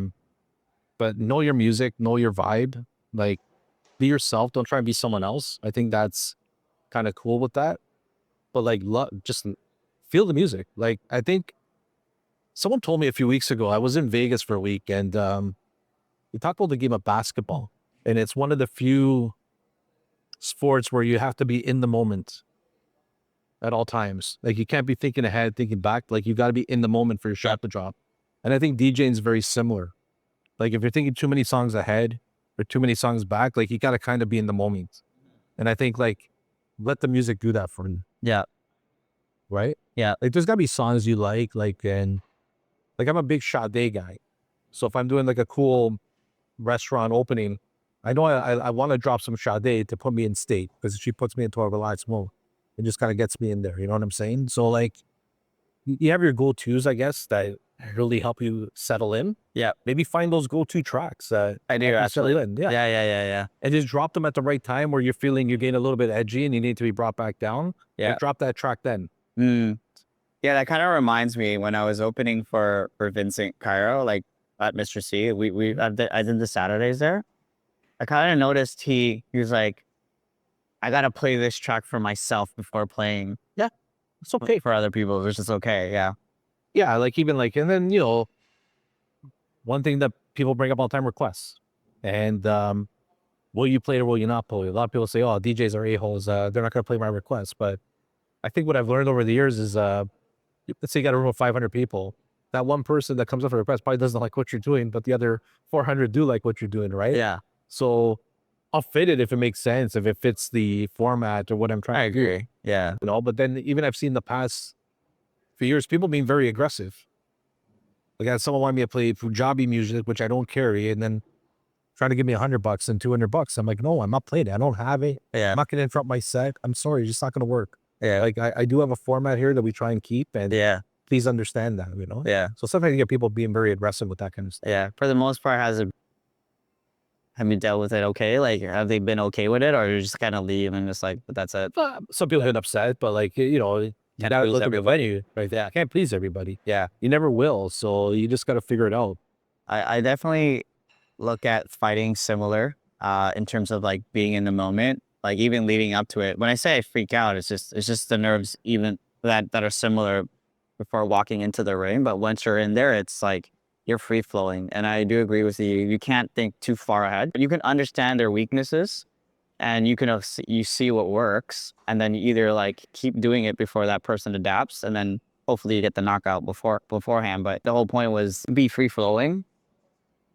But know your music, know your vibe. Like, be yourself. Don't try and be someone else. I think that's kind of cool with that. But like, just feel the music. Like, I think someone told me a few weeks ago, I was in Vegas for a week and we talked about the game of basketball. And it's one of the few sports where you have to be in the moment at all times. Like you can't be thinking ahead, thinking back. Like you got to be in the moment for your shot to drop. And I think DJing is very similar. Like if you're thinking too many songs ahead or too many songs back, like you got to kind of be in the moment. And I think like, let the music do that for you. Yeah. Right? Yeah. Like there's gotta be songs you and like I'm a big Sade guy. So if I'm doing like a cool restaurant opening, I know I want to drop some Sade to put me in state because she puts me into a relaxed mode. It just kind of gets me in there. You know what I'm saying? So like you have your go-tos, I guess, that really help you settle in. Yeah. Maybe find those go-to tracks. I do actually. Yeah. And just drop them at the right time where you're feeling you're getting a little bit edgy and you need to be brought back down. Yeah. Like drop that track then. Yeah, that kind of reminds me when I was opening for Vincent Cairo, like at Mr. C. I did the Saturdays there. I kind of noticed he was like, I gotta play this track for myself before playing. Yeah, it's okay for other people, which is okay. Yeah. Yeah, like even like, and then, you know, one thing that people bring up all the time, requests. And will you play or will you not play? A lot of people say, oh, DJs are a-holes. They're not going to play my requests. But I think what I've learned over the years is, let's say you got a room of 500 people. That one person that comes up for a request probably doesn't like what you're doing, but the other 400 do like what you're doing, right? Yeah. So I'll fit it if it makes sense, if it fits the format or what I'm trying to do. Yeah. You know, but then even I've seen the past few years, people being very aggressive. Like I had someone wanted me to play Punjabi music, which I don't carry, and then trying to give me $100 and $200. I'm like, no, I'm not playing it. I don't have it. Yeah. I'm not going to interrupt my set. I'm sorry, it's just not going to work. Yeah. Like I do have a format here that we try and keep, and Yeah. please understand that, you know? Yeah. So sometimes you get people being very aggressive with that kind of stuff. Yeah. For the most part, have you dealt with it okay? Like, have they been okay with it, or you just kind of leave and just like, but that's it? Some people get upset, but like, you know, you gotta look at the venue, right? Yeah, can't please everybody. Yeah. You never will. So you just got to figure it out. I definitely look at fighting similar in terms of like being in the moment, like even leading up to it. When I say I freak out, it's just the nerves even that are similar before walking into the ring. But once you're in there, it's like you're free flowing. And I do agree with you. You can't think too far ahead, but you can understand their weaknesses and you see what works. And then you either like keep doing it before that person adapts, and then hopefully you get the knockout beforehand. But the whole point was be free flowing,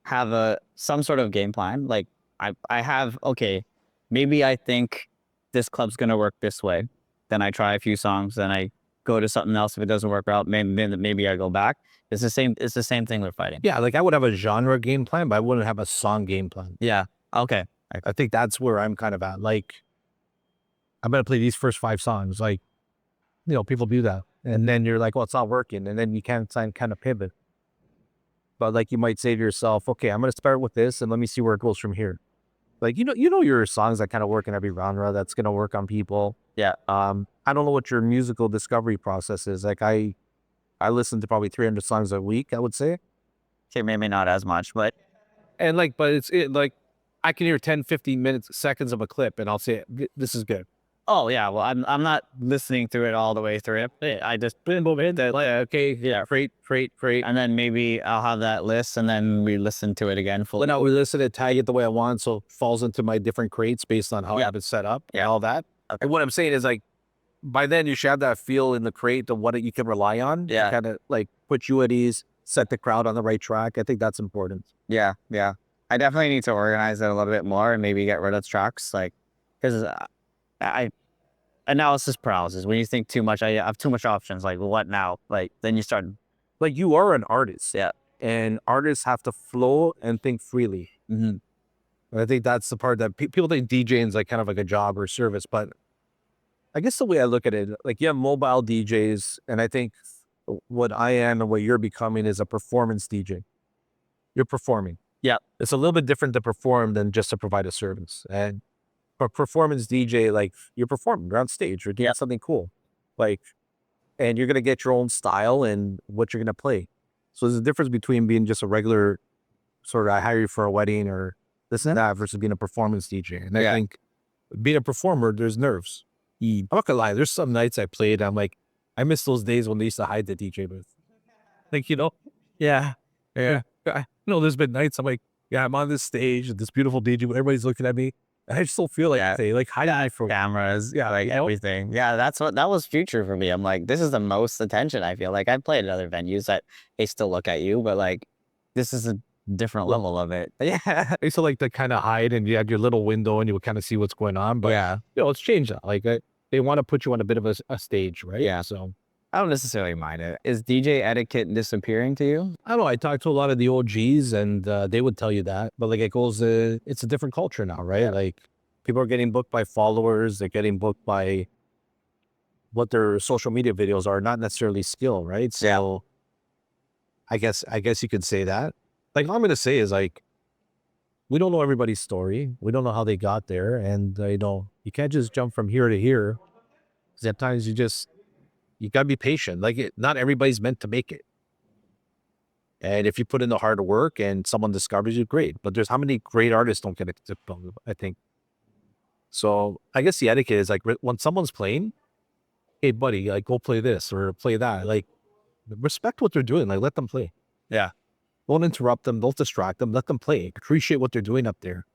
have some sort of game plan. Like I have, okay, maybe I think this club's going to work this way. Then I try a few songs, then I go to something else. If it doesn't work out, maybe I go back. It's the same thing with fighting. Yeah, like I would have a genre game plan, but I wouldn't have a song game plan. Yeah. Okay. I think that's where I'm kind of at. Like, I'm going to play these first 5 songs. Like, you know, people do that. And then you're like, well, it's not working. And then you can't kind of pivot. But like, you might say to yourself, okay, I'm going to start with this and let me see where it goes from here. Like, you know, your songs that kind of work in every genre that's going to work on people. Yeah. I don't know what your musical discovery process is. Like I listen to probably 300 songs a week, I would say. Okay, maybe not as much, but It's like I can hear 10, 15 seconds of a clip and I'll say, this is good. oh yeah. Well, I'm not listening through it all the way through it. I just Okay, yeah, great. and then maybe I'll have that list, and then we listen to it again fully. Then I'll listen and tag it the way I want, so it falls into my different crates based on how I have it set up. Yeah. All that. Okay. And what I'm saying is like, by then you should have that feel in the crate of what you can rely on. Yeah. Kind of like put you at ease, set the crowd on the right track. I think that's important. Yeah. Yeah. I definitely need to organize it a little bit more and maybe get rid of tracks, like, because analysis paralysis. When you think too much, I have too much options. Like, what now? Like, then you start. Like you are an artist. Yeah. And artists have to flow and think freely. Mm-hmm. I think that's the part that people think DJing is like kind of like a job or service, but I guess the way I look at it, like you have mobile DJs, and I think what I am and what you're becoming is a performance DJ. You're performing. Yeah. It's a little bit different to perform than just to provide a service. And for performance DJ, like you're performing, you're on stage, you're doing something cool. Like, and you're going to get your own style and what you're going to play. So there's a difference between being just a regular sort of, I hire you for a wedding or this and that versus being a performance DJ. And I think being a performer, there's nerves. I'm not gonna lie, there's some nights I played, I'm like, I miss those days when they used to hide the DJ booth. Like, you know? Yeah. You know, there's been nights I'm like, yeah, I'm on this stage, this beautiful DJ, but everybody's looking at me. And I just don't feel like they like hide from Cameras, like everything. Yeah, that was future for me. I'm like, this is the most attention I feel. Like I played at other venues that they still look at you, but like this is a different level of it. Yeah. I used to like to kind of hide, and you had your little window and you would kind of see what's going on. But you know, it's changed now. Like they want to put you on a bit of a stage, right? Yeah. So I don't necessarily mind it. Is DJ etiquette disappearing to you? I don't know. I talked to a lot of the OGs, and they would tell you that. But like it goes, it's a different culture now, right? Yeah. Like people are getting booked by followers. They're getting booked by what their social media videos are, not necessarily skill, right? So I guess you could say that. Like all I'm going to say is like, we don't know everybody's story. We don't know how they got there. And you know, you can't just jump from here to here. Because at times you got to be patient. Like not everybody's meant to make it. And if you put in the hard work and someone discovers you, great. But there's how many great artists don't get it, I think. So I guess the etiquette is like when someone's playing, hey buddy, like go play this or play that. Like respect what they're doing. Like let them play. Yeah. Don't interrupt them. Don't distract them. Let them play. Appreciate what they're doing up there.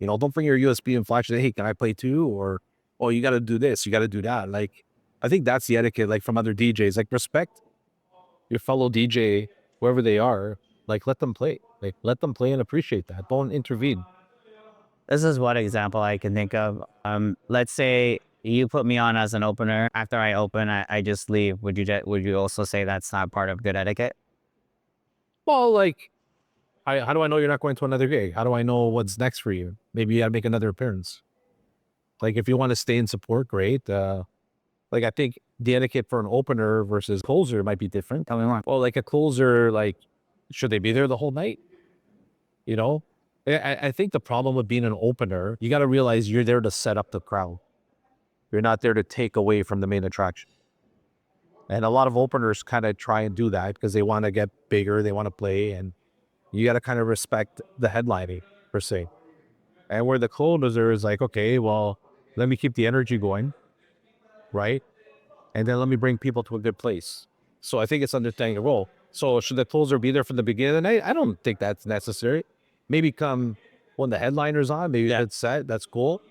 You know, don't bring your USB and flash it. Hey, can I play too? Or, oh, you got to do this, you got to do that. Like, I think that's the etiquette, like from other DJs. Like, respect your fellow DJ, wherever they are. Like, let them play. Like, let them play and appreciate that. Don't intervene. This is one example I can think of. Let's say you put me on as an opener. After I open, I just leave. Would you also say that's not part of good etiquette? Well, like, how do I know you're not going to another gig? How do I know what's next for you? Maybe you got to make another appearance. Like, if you want to stay in support, great. Like, I think the etiquette for an opener versus closer might be different. Tell me more. Well, like a closer, like, should they be there the whole night? You know, I think the problem with being an opener, you got to realize you're there to set up the crowd. You're not there to take away from the main attraction. And a lot of openers kind of try and do that because they want to get bigger, they want to play, and you got to kind of respect the headlining per se. And where the closer is like, okay, well, let me keep the energy going, right? And then let me bring people to a good place. So I think it's understanding the role. So should the closer be there from the beginning of the night? I don't think that's necessary. Maybe come when the headliner's on, maybe that's set, that's cool.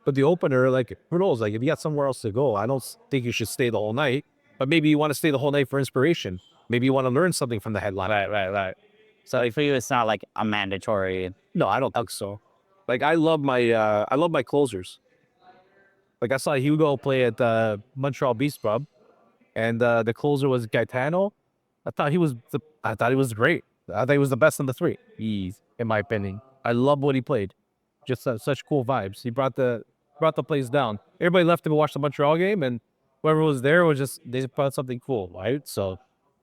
But the opener, like, who knows? Like, if you got somewhere else to go, I don't think you should stay the whole night. But maybe you want to stay the whole night for inspiration. Maybe you want to learn something from the headliner. Right. So for you, it's not like a mandatory. No, I don't think so. Like, I love my closers. Like, I saw Hugo play at the Montreal Beast Pub, and the closer was Gaetano. I thought he was great. I thought he was the best of the three. He's, in my opinion, I love what he played. Just such cool vibes. He brought the place down. Everybody left to watch the Montreal game, and whoever was there was just they brought something cool, right? So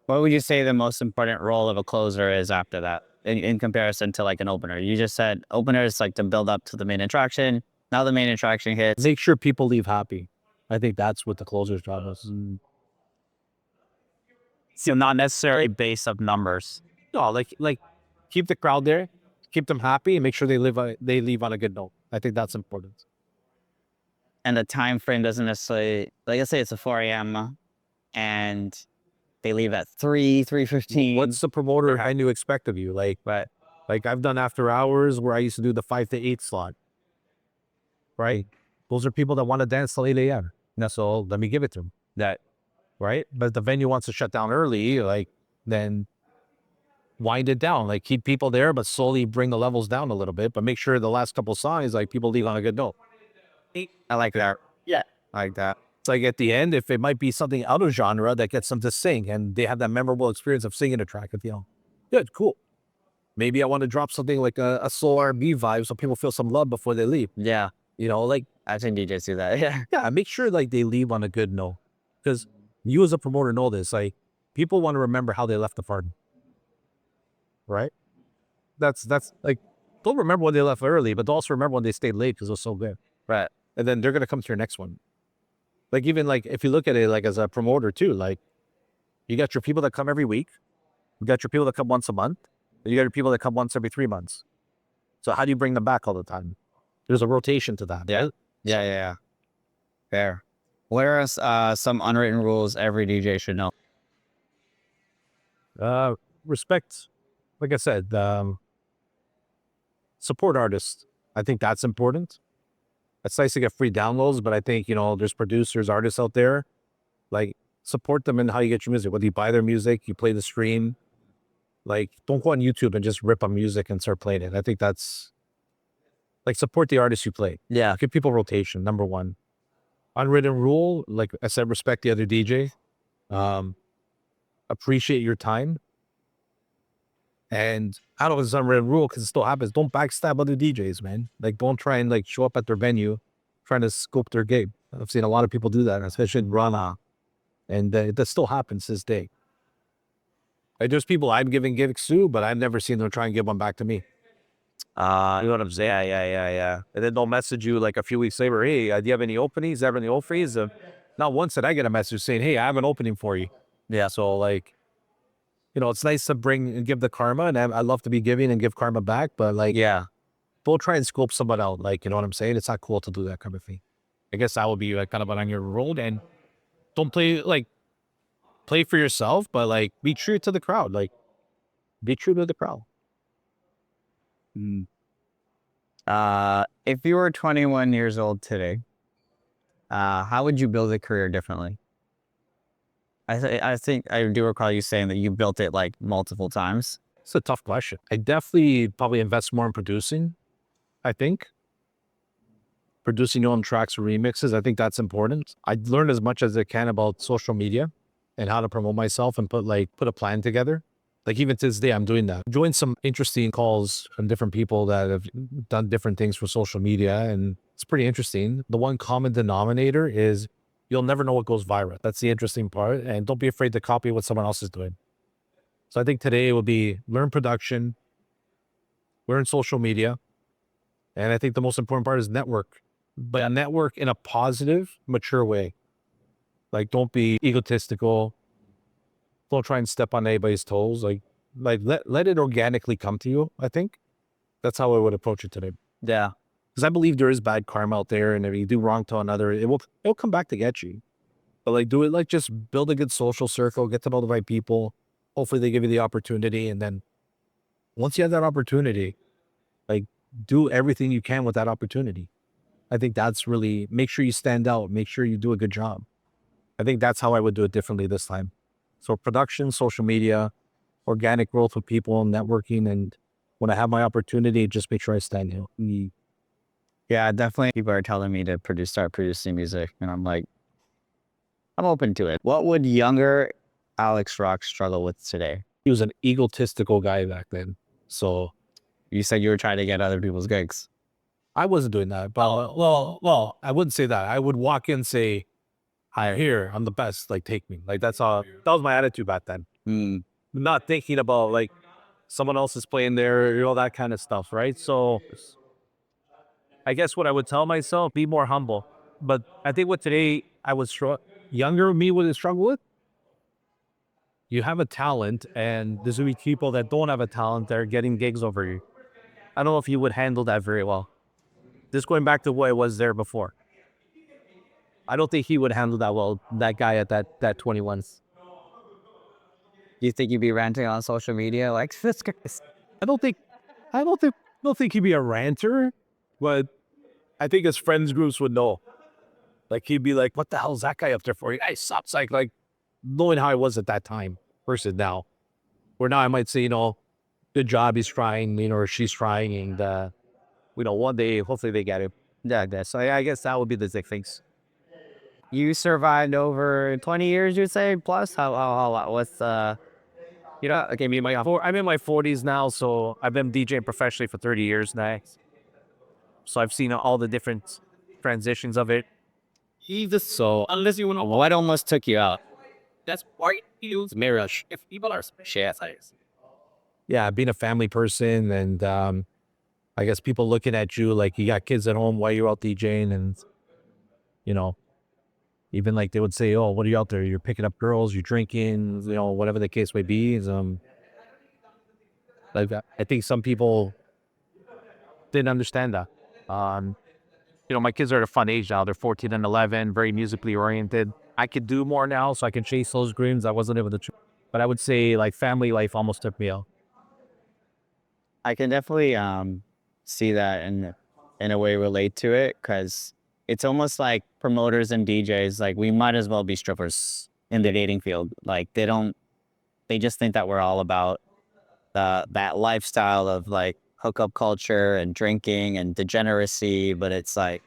What would you say the most important role of a closer is after that, in comparison to like an opener? You just said openers like to build up to the main attraction. Now the main attraction hits. make sure people leave happy. I think that's what the closer's job is. So not necessarily based of numbers. No, like keep the crowd there, keep them happy, and make sure they leave on a good note. I think that's important. And the time frame doesn't necessarily, like, let's say it's a 4 a.m. and they leave at 3:15. What's the promoter kind of expect of you? Right. Like I've done after hours where I used to do the 5 to 8 slot. Right? Those are people that want to dance till 8 a.m. So let me give it to them. That Right? But if the venue wants to shut down early, like, then wind it down. Like, keep people there, but slowly bring the levels down a little bit. But make sure the last couple songs, like, people leave on a good note. I like that. Yeah. I like that. It's like at the end, if it might be something out of genre that gets them to sing and they have that memorable experience of singing a track at the end. Good, cool. Maybe I want to drop something like a soul R&B vibe so people feel some love before they leave. Yeah. You know, like, I've seen DJs do that. Yeah. yeah, make sure like they leave on a good note. Because you as a promoter know this, like, people want to remember how they left the party. Right? That's like, don't remember when they left early, but also remember when they stayed late because it was so good. Right. And then they're going to come to your next one. Like, even like, if you look at it like as a promoter too, like, you got your people that come every week. You got your people that come once a month. And you got your people that come once every 3 months. So how do you bring them back all the time? There's a rotation to that. Yeah. Right? Yeah. Fair. What are some unwritten rules every DJ should know? Respect, like I said, support artists. I think that's important. It's nice to get free downloads, but I think, you know, there's producers, artists out there, like, support them in how you get your music. Whether you buy their music, you play the stream, like, don't go on YouTube and just rip on music and start playing it. I think that's, like, support the artists you play. Yeah. Give people rotation, number one. Unwritten rule, like I said, respect the other DJ. Appreciate your time. And I don't know if it's an unwritten rule because it still happens. Don't backstab other DJs, man. Like, don't try and like show up at their venue trying to scope their gig. I've seen a lot of people do that, especially in Rana. And that still happens to this day. Like, there's people I'm giving gigs to, but I've never seen them try and give one back to me. You know what I'm saying? Yeah. And then they'll message you like a few weeks later, hey, do you have any openings? Ever any openings? Not once did I get a message saying, hey, I have an opening for you. Yeah. So, like, you know, it's nice to bring and give the karma, and I love to be giving and give karma back, but like, Yeah. don't try and scope someone out. Like, you know what I'm saying? It's not cool to do that kind of thing. I guess that would be like kind of on your road, and don't play for yourself, but like, be true to the crowd. Like, be true to the crowd. If you were 21 years old today, how would you build a career differently? I think I do recall you saying that you built it like multiple times. It's a tough question. I definitely probably invest more in producing. I think producing your own tracks or remixes. I think that's important. I learned as much as I can about social media and how to promote myself and put a plan together. Like even to this day, I'm doing that. Joined some interesting calls from different people that have done different things for social media, and it's pretty interesting. The one common denominator is you'll never know what goes viral. That's the interesting part, and don't be afraid to copy what someone else is doing. So I think today will be learn production, learn social media, and I think the most important part is network, but a network in a positive, mature way. Like don't be egotistical. Don't try and step on anybody's toes. Let it organically come to you. I think that's how I would approach it today. Yeah. Because I believe there is bad karma out there, and if you do wrong to another, it'll come back to get you. But like do it like just build a good social circle, get to know the right people. Hopefully they give you the opportunity, and then once you have that opportunity, like do everything you can with that opportunity. I think that's really make sure you stand out, make sure you do a good job. I think that's how I would do it differently this time. So production, social media, organic growth with people, networking, and when I have my opportunity, just make sure I stand out. Yeah, definitely. People are telling me to start producing music, and I'm like, I'm open to it. What would younger Alex Rock struggle with today? He was an egotistical guy back then. So You said you were trying to get other people's gigs. I wasn't doing that. But well, I wouldn't say that. I would walk in and say, hi, here, I'm the best. Like, take me. Like, that was my attitude back then. Mm. Not thinking about like someone else is playing there, all that kind of stuff, right? So I guess what I would tell myself, be more humble. But I think what today I would younger me would struggle with. You have a talent, and there's gonna be people that don't have a talent that are getting gigs over you. I don't know if you would handle that very well. Just going back to what I was there before. I don't think he would handle that well, that guy at that 21. Do you think you'd be ranting on social media like this guy's? I don't think I don't think he'd be a ranter, but I think his friends groups would know. Like he'd be like, "What the hell is that guy up there for? Hey, sucks!" Like knowing how I was at that time versus now. Where now I might say, good job, he's trying, or she's trying, and one day hopefully they get it. Yeah. So I guess that would be the big things. You survived over 20 years, you'd say, plus? What's, Okay, I'm in my 40s now, so I've been DJing professionally for 30 years now. So I've seen all the different transitions of it. So unless you want to, what almost took you out? that's why you use marriage. If people are share things. Yeah, being a family person, and I guess people looking at you like you got kids at home while you're out DJing, and you know, even like they would say, "Oh, what are you out there? You're picking up girls, you're drinking, whatever the case may be." Like I think some people didn't understand that. Um, my kids are at a fun age now. They're 14 and 11, very musically oriented. I could do more now, so I can chase those dreams. I wasn't able to, but I would say like family life almost took me out. I can definitely see that and in a way relate to it because it's almost like promoters and DJs, like we might as well be strippers in the dating field. Like they just think that we're all about that lifestyle of like hookup culture and drinking and degeneracy. But it's like,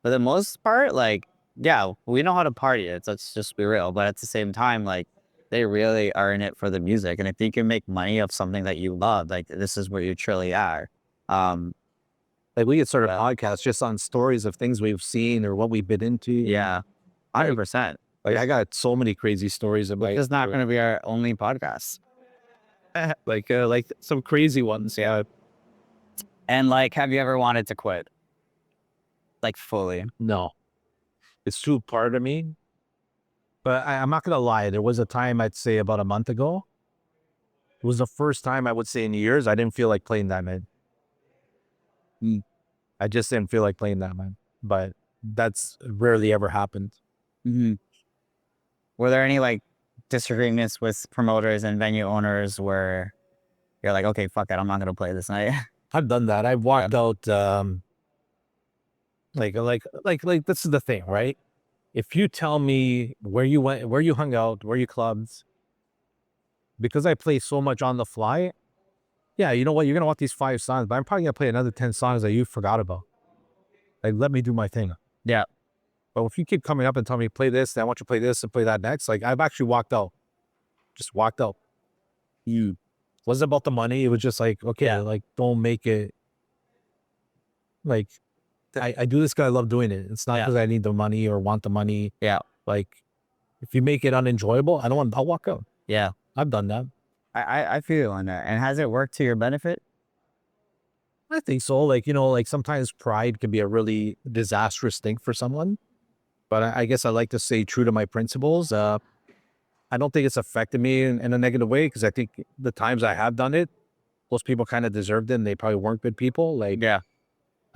for the most part, like, yeah, we know how to party. Let's just be real. But at the same time, like, they really are in it for the music. And if you can make money of something that you love, like, this is where you truly are. Um, Like we could start a podcast just on stories of things we've seen or what we've been into. yeah, 100%. Like I got so many crazy stories about. It's not going to be our only podcast. like some crazy ones. Yeah. And like, have you ever wanted to quit? Like, fully? No, it's too part of me. But I'm not gonna lie. There was a time I'd say about a month ago. It was the first time I would say in years I didn't feel like playing that man. I just didn't feel like playing that man. But that's rarely ever happened. Mm-hmm. Were there any like disagreements with promoters and venue owners where you're like, okay, fuck it, I'm not going to play this night? I've done that. I've walked out. Like this is the thing, right? If you tell me where you went, where you hung out, where you clubbed, because I play so much on the fly, yeah, you know what? You're gonna want these 5 songs, but I'm probably gonna play another 10 songs that you forgot about. Like, let me do my thing. Yeah. But if you keep coming up and telling me play this, then I want you to play this and play that next. Like I've actually walked out, just walked out. You wasn't about the money. It was just like, okay, like don't make it like I do this because I love doing it. It's not because I need the money or want the money. Yeah. Like if you make it unenjoyable, I don't want. I'll walk out. Yeah. I've done that. I feel you on that. And has it worked to your benefit? I think so. Like, like sometimes pride can be a really disastrous thing for someone. But I guess I like to stay true to my principles. I don't think it's affected me in a negative way because I think the times I have done it, those people kind of deserved it and they probably weren't good people. Like, Yeah.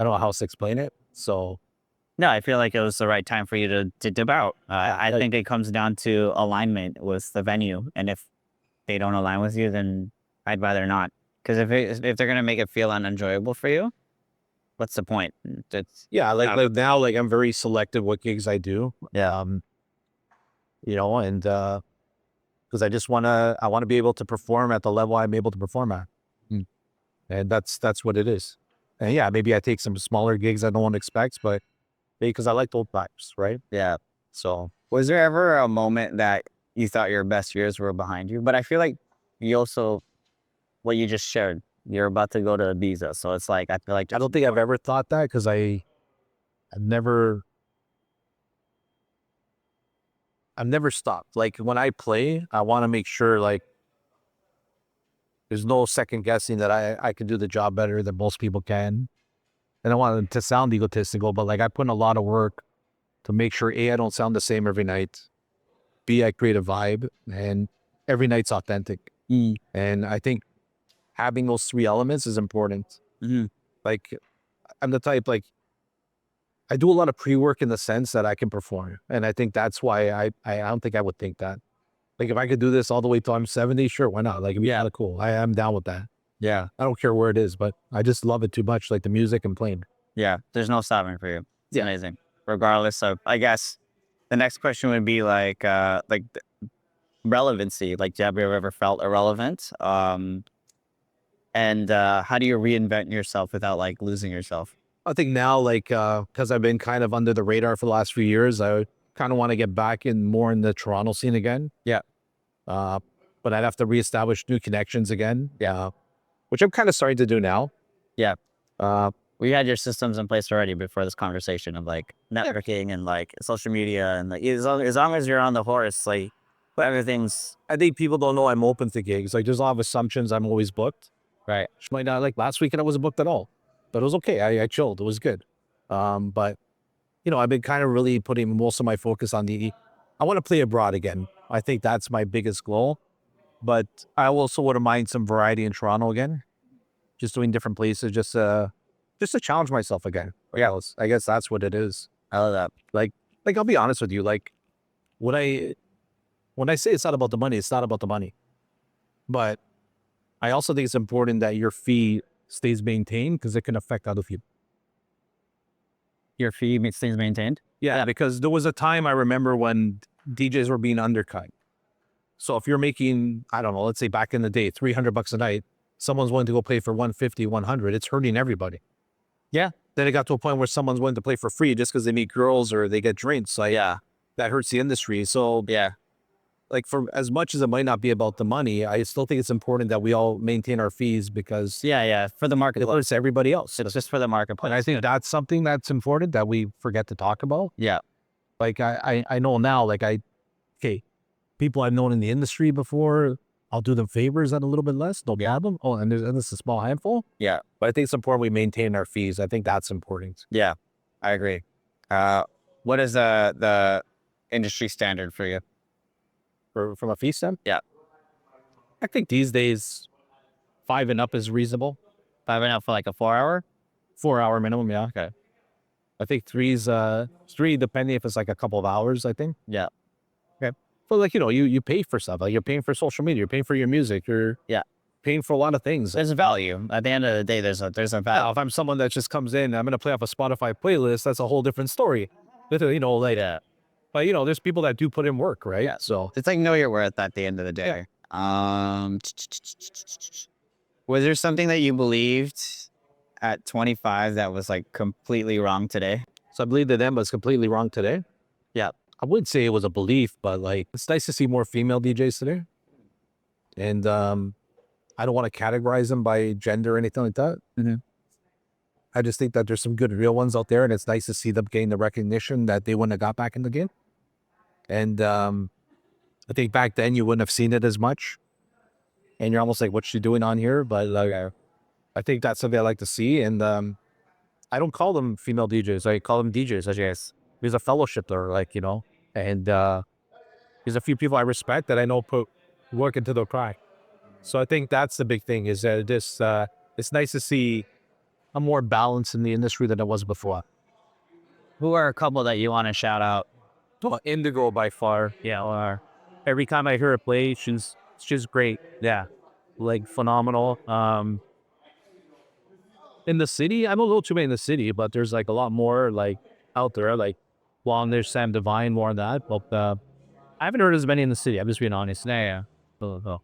I don't know how else to explain it. So, No, I feel like it was the right time for you to dip out. I think it comes down to alignment with the venue. And if they don't align with you, then I'd rather not. Because if they're going to make it feel unenjoyable for you, what's the point? It's, yeah, like now, like I'm very selective what gigs I do. yeah. And because I want to be able to perform at the level I'm able to perform at. And that's what it is. And yeah, maybe I take some smaller gigs that no one expects, but because I like those vibes, right? Yeah. So Was there ever a moment that you thought your best years were behind you? But I feel like you also, what you just shared, you're about to go to Ibiza. So it's like, I feel like I don't think I've ever thought that because I've never stopped. Like when I play, I want to make sure like there's no second guessing that I can do the job better than most people can. And I want it to sound egotistical, but like I put in a lot of work to make sure A, I don't sound the same every night. B, I create a vibe and every night's authentic. And I think having those 3 elements is important. Like I'm the type, like I do a lot of pre-work in the sense that I can perform. And I think that's why I don't think I would think that. Like if I could do this all the way till I'm 70, sure, why not? Like it'd be kind of cool. I'm down with that. Yeah. I don't care where it is, but I just love it too much, like the music and playing. Yeah. There's no stopping for you. It's amazing. Regardless of, I guess the next question would be like relevancy. Like, have you ever felt irrelevant? And how do you reinvent yourself without like losing yourself? I think now, like, because I've been kind of under the radar for the last few years, I kind of want to get back in more in the Toronto scene again. Yeah. But I'd have to reestablish new connections again. Yeah. Which I'm kind of starting to do now. Yeah. We had your systems in place already before this conversation of like networking and like social media and like as long as you're on the horse, like everything's. I think people don't know I'm open to gigs. Like there's a lot of assumptions I'm always booked. Right. Might not like last weekend I wasn't booked at all, but it was okay. I chilled. It was good. But I've been kind of really putting most of my focus on I want to play abroad again. I think that's my biggest goal. But I also wouldn't mind some variety in Toronto again, just doing different places, just to challenge myself again. Yeah, I guess that's what it is. I love that. Like I'll be honest with you. Like when I say it's not about the money, it's not about the money. But I also think it's important that your fee stays maintained because it can affect other people. Your fee stays maintained? Yeah, because there was a time I remember when DJs were being undercut. So if you're making, I don't know, let's say back in the day, $300 a night, someone's willing to go play for 150, 100, it's hurting everybody. Yeah. Then it got to a point where someone's willing to play for free just because they meet girls or they get drinks. Like, Yeah. that hurts the industry. So Yeah. like for as much as it might not be about the money, I still think it's important that we all maintain our fees because Yeah. For the market. it hurts everybody else. It's just for the marketplace. And I think that's something that's important that we forget to talk about. Yeah. Like I know now, like people I've known in the industry before, I'll do them favors at a little bit less, no problem. Oh, and this is a small handful. Yeah. But I think it's important we maintain our fees. I think that's important. Yeah. I agree. What is the industry standard for you? From a fee standpoint? Yeah. I think these days, 5 and up is reasonable. 5 and up for like a 4-hour? 4-hour minimum, yeah. Okay. I think 3 depending if it's like a couple of hours, I think. Yeah. Okay. But like, you pay for stuff. Like you're paying for social media, you're paying for your music, you're paying for a lot of things. There's a value. At the end of the day, there's a Now, value. if I'm someone that just comes in, I'm going to play off a Spotify playlist, that's a whole different story. But, but, there's people that do put in work, right? Yeah. So, It's like know your worth at the end of the day. Was there something that you believed at 25 that was like completely wrong today? so I believe that them was completely wrong today. Yeah. I wouldn't say it was a belief, but like, it's nice to see more female DJs today. And I don't want to categorize them by gender or anything like that. Mhm. I just think that there's some good real ones out there, and it's nice to see them gain the recognition that they wouldn't have got back in the game. And I think back then you wouldn't have seen it as much. And you're almost like, what's she doing on here? But like, I think that's something I like to see. And I don't call them female DJs. I call them DJs. I guess there's a fellowship there, and there's a few people I respect that I know put work into their craft. So I think that's the big thing is that it's nice to see a more balance in the industry than it was before. Who are a couple that you want to shout out? Well, Indigo by far. Yeah. Every time I hear her play, she's great. Yeah. Like phenomenal. In the city, I'm a little too many in the city, but there's like a lot more like out there. Like, there's Sam Divine, more on that. But I haven't heard as many in the city. I'm just being honest. Yeah. So.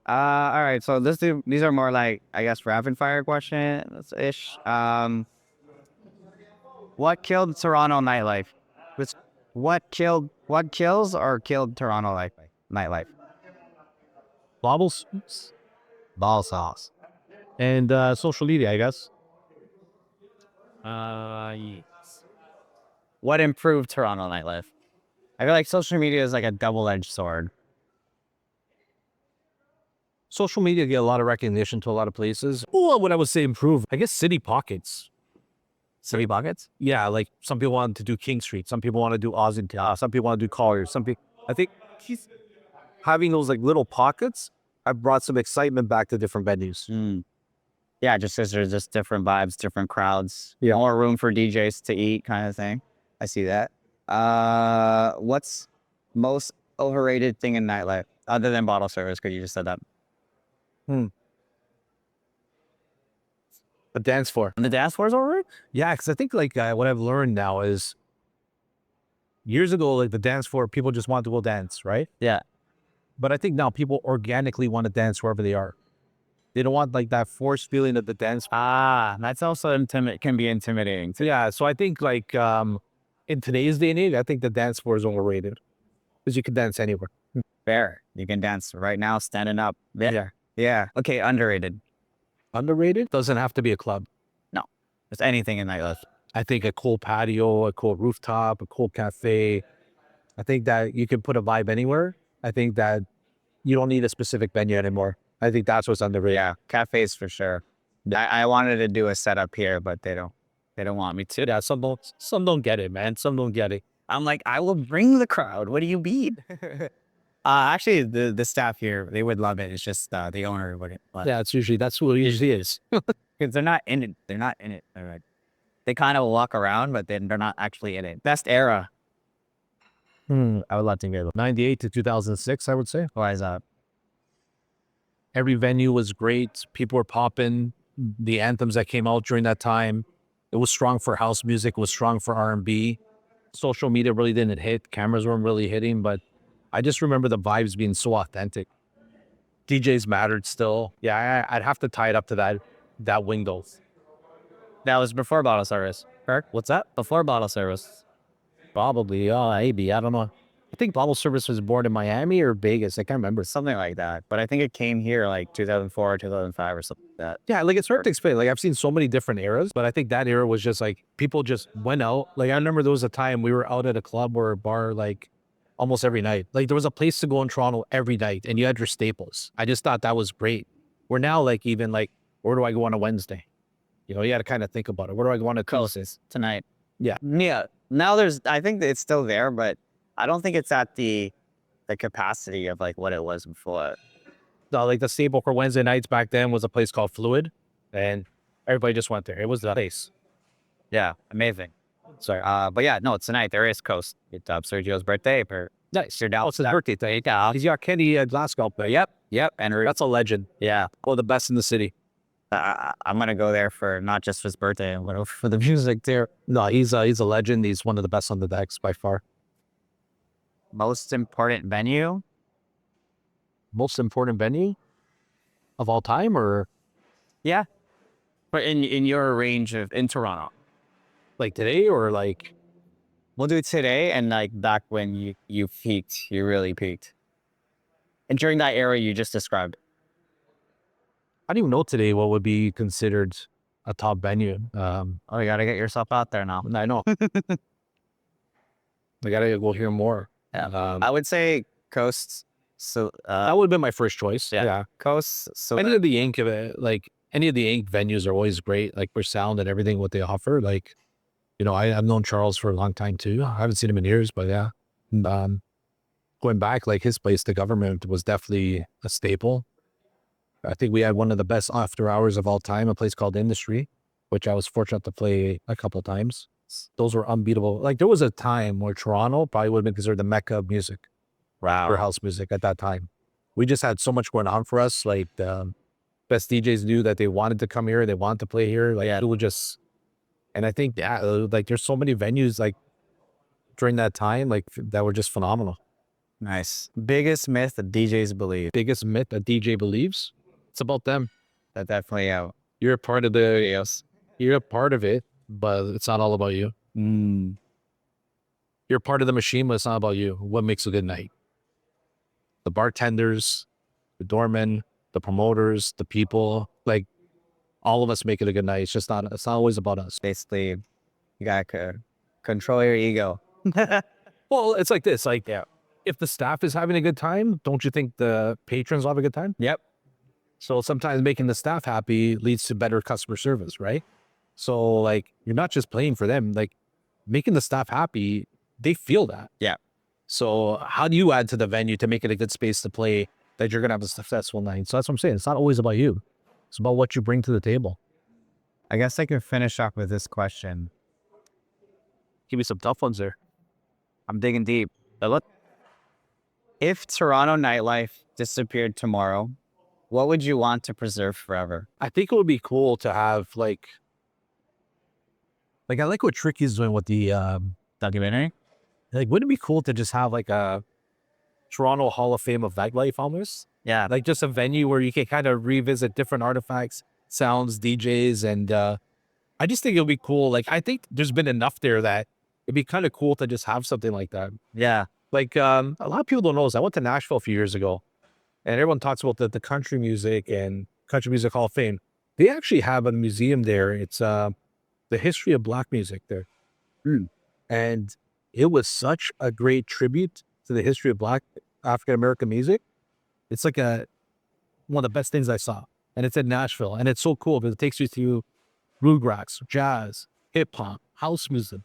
All right. So these are more like, I guess, rapid fire questions ish. What killed Toronto nightlife? What kills or killed Toronto nightlife? Bobbles, ball sauce, and social media, I guess. Yes. What improved Toronto nightlife? I feel like social media is like a double-edged sword. Social media get a lot of recognition to a lot of places. Well, what I would say improve, I guess, city pockets. City pockets? Yeah, like some people want to do King Street, some people want to do Ossington, some people want to do Colliers. Some people, I think, having those like little pockets, have brought some excitement back to different venues. Yeah, just because there's just different vibes, different crowds, Yeah. more room for DJs to eat, kind of thing. I see that. What's most overrated thing in nightlife other than bottle service? Because you just said that. A dance floor. And the dance floor is overrated? Yeah, because I think like what I've learned now is years ago, like the dance floor, people just want to go dance, right? Yeah. But I think now people organically want to dance wherever they are. They don't want like that forced feeling of the dance. That's also can be intimidating. So yeah, so I think like in today's day and age, I think the dance floor is overrated because you can dance anywhere. Fair. You can dance right now, standing up. Yeah. Yeah. Okay, underrated. Underrated doesn't have to be a club. No. It's anything in nightlife. I think a cool patio, a cool rooftop, a cool cafe. I think that you can put a vibe anywhere. I think that you don't need a specific venue anymore. I think that's what's underrated. Yeah, cafes for sure. I wanted to do a setup here, but they don't want me to. Yeah, some don't get it, man. Some don't get it. I'm like, I will bring the crowd. What do you mean? Actually, the staff here, they would love it. It's just the owner wouldn't. Yeah, that's what it usually is. Because they're not in it. They're not in it. They kind of walk around, but then they're not actually in it. Best era. I would love to hear 98 to 2006, I would say. Why is that? Every venue was great. People were popping. The anthems that came out during that time, it was strong for house music. It was strong for R&B. Social media really didn't hit. Cameras weren't really hitting, but I just remember the vibes being so authentic. DJs mattered still. Yeah, I'd have to tie it up to that window. That was before bottle service. Correct? What's that? Before bottle service. Probably. Maybe. I don't know. I think bottle service was born in Miami or Vegas. I can't remember. Something like that. But I think it came here like 2004, 2005 or something like that. Yeah, like it's hard to explain. Like I've seen so many different eras, but I think that era was just like people just went out. Like I remember there was a time we were out at a club or a bar like almost every night. Like there was a place to go in Toronto every night and you had your staples. I just thought that was great. We're now like even like, where do I go on a Wednesday? You know, you got to kind of think about it. Where do I go on a Tuesday? Tonight. Yeah. Yeah. Now I think that it's still there, but I don't think it's at the capacity of like what it was before. No, like the staple for Wednesday nights back then was a place called Fluid, and everybody just went there. It was the place. Yeah, amazing. Sorry. But yeah, no, tonight there is Coast. It's Sergio's birthday. Nice. You're down. Oh, it's his birthday today. Yeah. He's got Kenny Glasgow. But Yep. Yep. And That's a legend. yeah, One of the best in the city. I'm gonna go there for not just his birthday, but for the music there. No, he's a legend. He's one of the best on the decks by far. Most important venue? Most important venue of all time, or Yeah. But in your range of in Toronto. like today, or like We'll do today and like back when you peaked, you really peaked. And during that era you just described. I don't even know today what would be considered a top venue. Oh, you gotta get yourself out there now. I know. I gotta go hear more. Yeah. I would say Coast. So That would have been my first choice. Yeah. Coast. So Any of the ink of it, like any of the ink venues are always great, like for sound and everything, what they offer. Like, you know, I've known Charles for a long time too. I haven't seen him in years, but yeah. Going back, like his place, the government was definitely a staple. I think we had one of the best after hours of all time, a place called Industry, which I was fortunate to play a couple of times. Those were unbeatable. Like there was a time where Toronto probably would have been considered the mecca of music for house music at that time. We just had so much going on for us. Like the best DJs knew that they wanted to come here, they wanted to play here. Like it would just, and I think like there's so many venues like during that time, like that were just phenomenal. nice. Biggest myth that DJs believe. Biggest myth a DJ believes, it's about them. That definitely You're a part of you're a part of it, but it's not all about you. You're part of the machine, but it's not about you. What makes a good night? The bartenders, the doormen, the promoters, the people, like all of us make it a good night. It's not always about us. basically you gotta control your ego. Well, it's like this, like if the staff is having a good time, don't you think the patrons will have a good time? Yep. So sometimes making the staff happy leads to better customer service, right? So like you're not just playing for them, like making the staff happy, they feel that. Yeah. So how do you add to the venue to make it a good space to play that you're gonna have a successful night? So that's what I'm saying. It's not always about you. It's about what you bring to the table. I guess I could finish up with this question. Give me some tough ones there. I'm digging deep. But look, if Toronto nightlife disappeared tomorrow, what would you want to preserve forever? I think it would be cool to have like I like what Tricky's doing with the Documentary? like wouldn't it be cool to just have like a Toronto Hall of Fame of nightlife almost? Yeah. Like just a venue where you can kind of revisit different artifacts, sounds, DJs, and I just think it'll be cool. Like I think there's been enough there that it'd be kind of cool to just have something like that. Yeah. Like a lot of people don't know this. I went to Nashville a few years ago, and everyone talks about the country music and Country Music Hall of Fame. They actually have a museum there. It's the history of black music there, and it was such a great tribute to the history of black African American music. It's like one of the best things I saw, and it's in Nashville, and it's so cool because it takes you through bluegrass, jazz, hip hop, house music,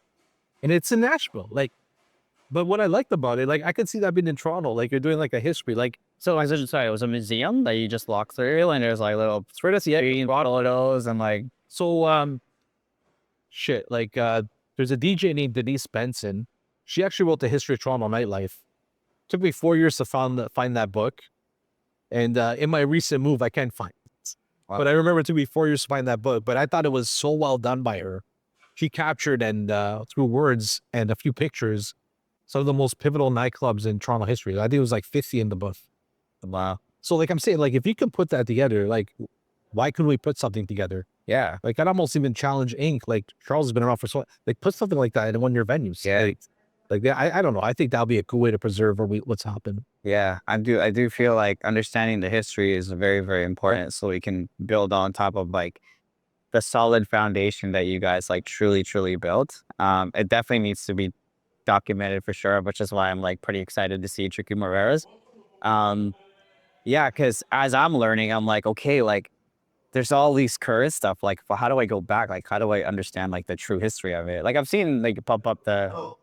and it's in Nashville. Like, but what I liked about it, like I could see that being in Toronto. Like you're doing like a history, like So I was sorry, it was a museum that you just walk through and there's like little screen photos and like so. Shit, like there's a DJ named Denise Benson. She actually wrote the history of Toronto nightlife. Took me 4 years to find that book, and in my recent move, I can't find it. Wow. But I remember it took me 4 years to find that book. But I thought it was so well done by her. She captured and through words and a few pictures, some of the most pivotal nightclubs in Toronto history. I think it was like 50 in the book. wow. So like I'm saying, like if you can put that together, like why couldn't we put something together? Yeah. Like I'd almost even challenge Inc. Like Charles has been around for so like put something like that in one of your venues. Yeah. Like I don't know. I think that'll be a cool way to preserve what's happened. Yeah. I do feel like understanding the history is very, very important so we can build on top of like the solid foundation that you guys like truly built. It definitely needs to be documented for sure, which is why I'm like pretty excited to see Tricky Morera's. Yeah, because as I'm learning, I'm like, okay, like there's all these current stuff. Like, well, how do I go back? Like, how do I understand like the true history of it? Like I've seen like pop up the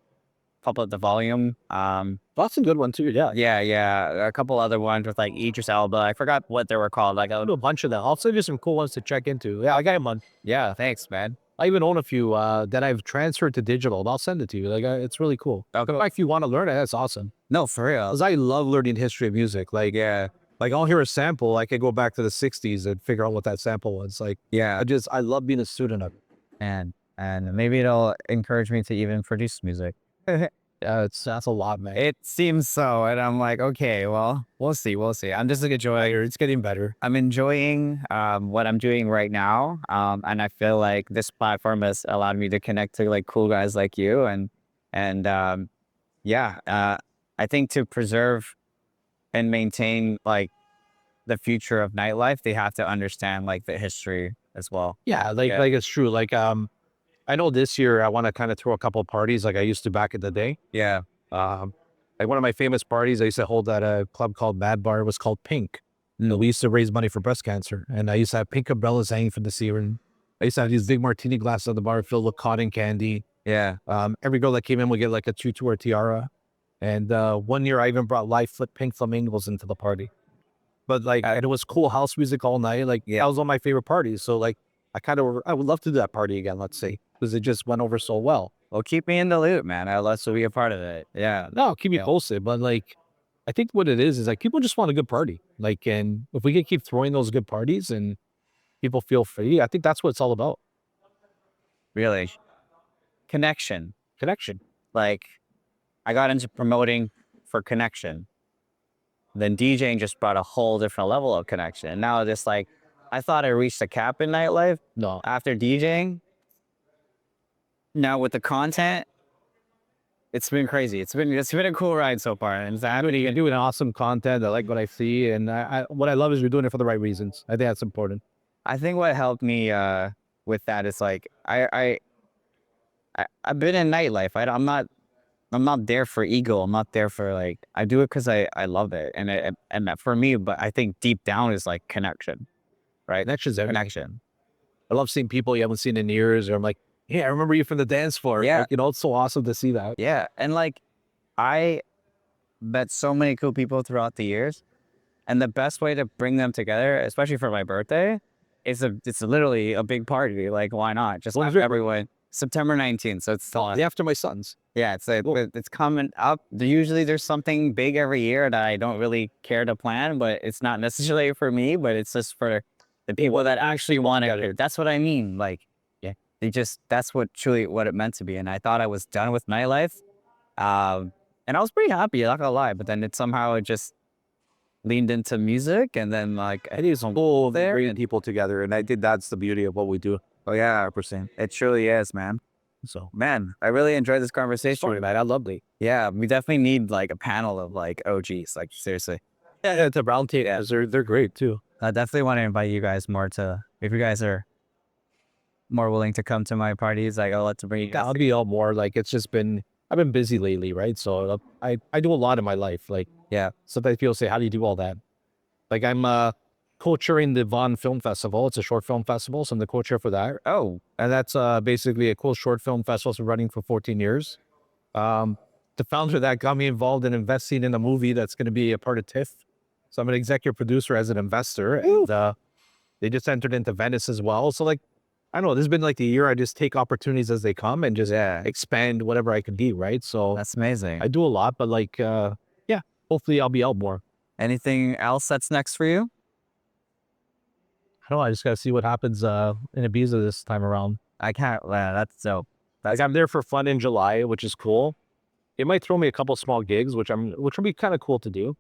volume. That's a good one too. Yeah. Yeah. A couple other ones with like Idris Elba. I forgot what they were called. Like, I'll do a bunch of them. I'll send you some cool ones to check into. Yeah, I got them on. yeah, thanks, man. I even own a few that I've transferred to digital. I'll send it to you. Like it's really cool. Okay. If you want to learn it, that's awesome. No, for real. Because I love learning history of music. Like Yeah. Like I'll hear a sample, I could go back to the '60s and figure out what that sample was. Like Yeah. I love being a student of it. And maybe it'll encourage me to even produce music. Yeah, that's a lot, man. It seems so, and I'm like, okay, well, we'll see, we'll see. I'm just like enjoying. It's getting better. I'm enjoying what I'm doing right now, and I feel like this platform has allowed me to connect to like cool guys like you, and yeah, I think to preserve and maintain like the future of nightlife, they have to understand like the history as well. Yeah, like it's true. Like I know this year I want to kind of throw a couple parties like I used to back in the day. Yeah. Um, like one of my famous parties I used to hold at a club called Mad Bar was called Pink. We used to raise money for breast cancer, and I used to have pink umbrellas hanging from the ceiling. I used to have these big martini glasses on the bar filled with cotton candy. Yeah. Every girl that came in would get like a tutu or tiara. And one year I even brought live pink flamingos into the party. But like, and it was cool house music all night. Like, that was one of my favorite parties. So like, I would love to do that party again, let's say, because it just went over so well. Well, keep me in the loop, man. I'd love to be a part of it. Yeah. No, keep me posted. But like, I think what it is like people just want a good party. Like, and if we can keep throwing those good parties and people feel free, I think that's what it's all about. Really. Connection. Connection. Like, I got into promoting for connection. Then DJing just brought a whole different level of connection. And now just like, I thought I reached a cap in nightlife. No. After DJing, now with the content, it's been crazy. It's been a cool ride so far. And You're doing awesome content. I like what I see. And what I love is you're doing it for the right reasons. I think that's important. I think what helped me with that is like, I've been in nightlife. I'm not there for ego. I'm not there for like, I do it because I love it. And that for me, but I think deep down is like connection, right? Connection's everything. Connection. I love seeing people you haven't seen in years, or I'm like, yeah, I remember you from the dance floor. Yeah. Like, it's so awesome to see that. Yeah. And like, I met so many cool people throughout the years. And the best way to bring them together, especially for my birthday, it's literally a big party. Like, why not? Just have everyone. September 19th. So it's still After my sons. Yeah, it's coming up. Usually there's something big every year that I don't really care to plan, but it's not necessarily for me, but it's just for the people that actually want it. That's what I mean. Like, yeah, that's what it meant to be. And I thought I was done with nightlife. And I was pretty happy, not gonna lie, but then it just leaned into music, and then like I think it's cool bringing people together, and I think that's the beauty of what we do. Oh yeah, 100%. It surely is, man. So, man, I really enjoyed this conversation. Sorry, man. I love it. Yeah, we definitely need like a panel of like OGs. Like seriously. Yeah, it's a round table. Yeah, they're great too. I definitely want to invite you guys more if you guys are more willing to come to my parties, like I'll let to bring you guys. I'll be all more like I've been busy lately, right? So I do a lot in my life. Like, yeah, sometimes people say, how do you do all that? Like I'm co-chairing the Vaughan Film Festival. It's a short film festival, so I'm the co-chair for that. Oh, and that's basically a cool short film festival. It's been running for 14 years. The founder of that got me involved in investing in a movie that's going to be a part of TIFF. So I'm an executive producer as an investor, and they just entered into Venice as well. So like, I don't know, this has been like the year I just take opportunities as they come and just expand whatever I can do, right? So that's amazing. I do a lot, but like, hopefully I'll be out more. Anything else that's next for you? I don't know, I just got to see what happens in Ibiza this time around. I can't, that's dope. Like I'm there for fun in July, which is cool. It might throw me a couple small gigs, which will be kind of cool to do.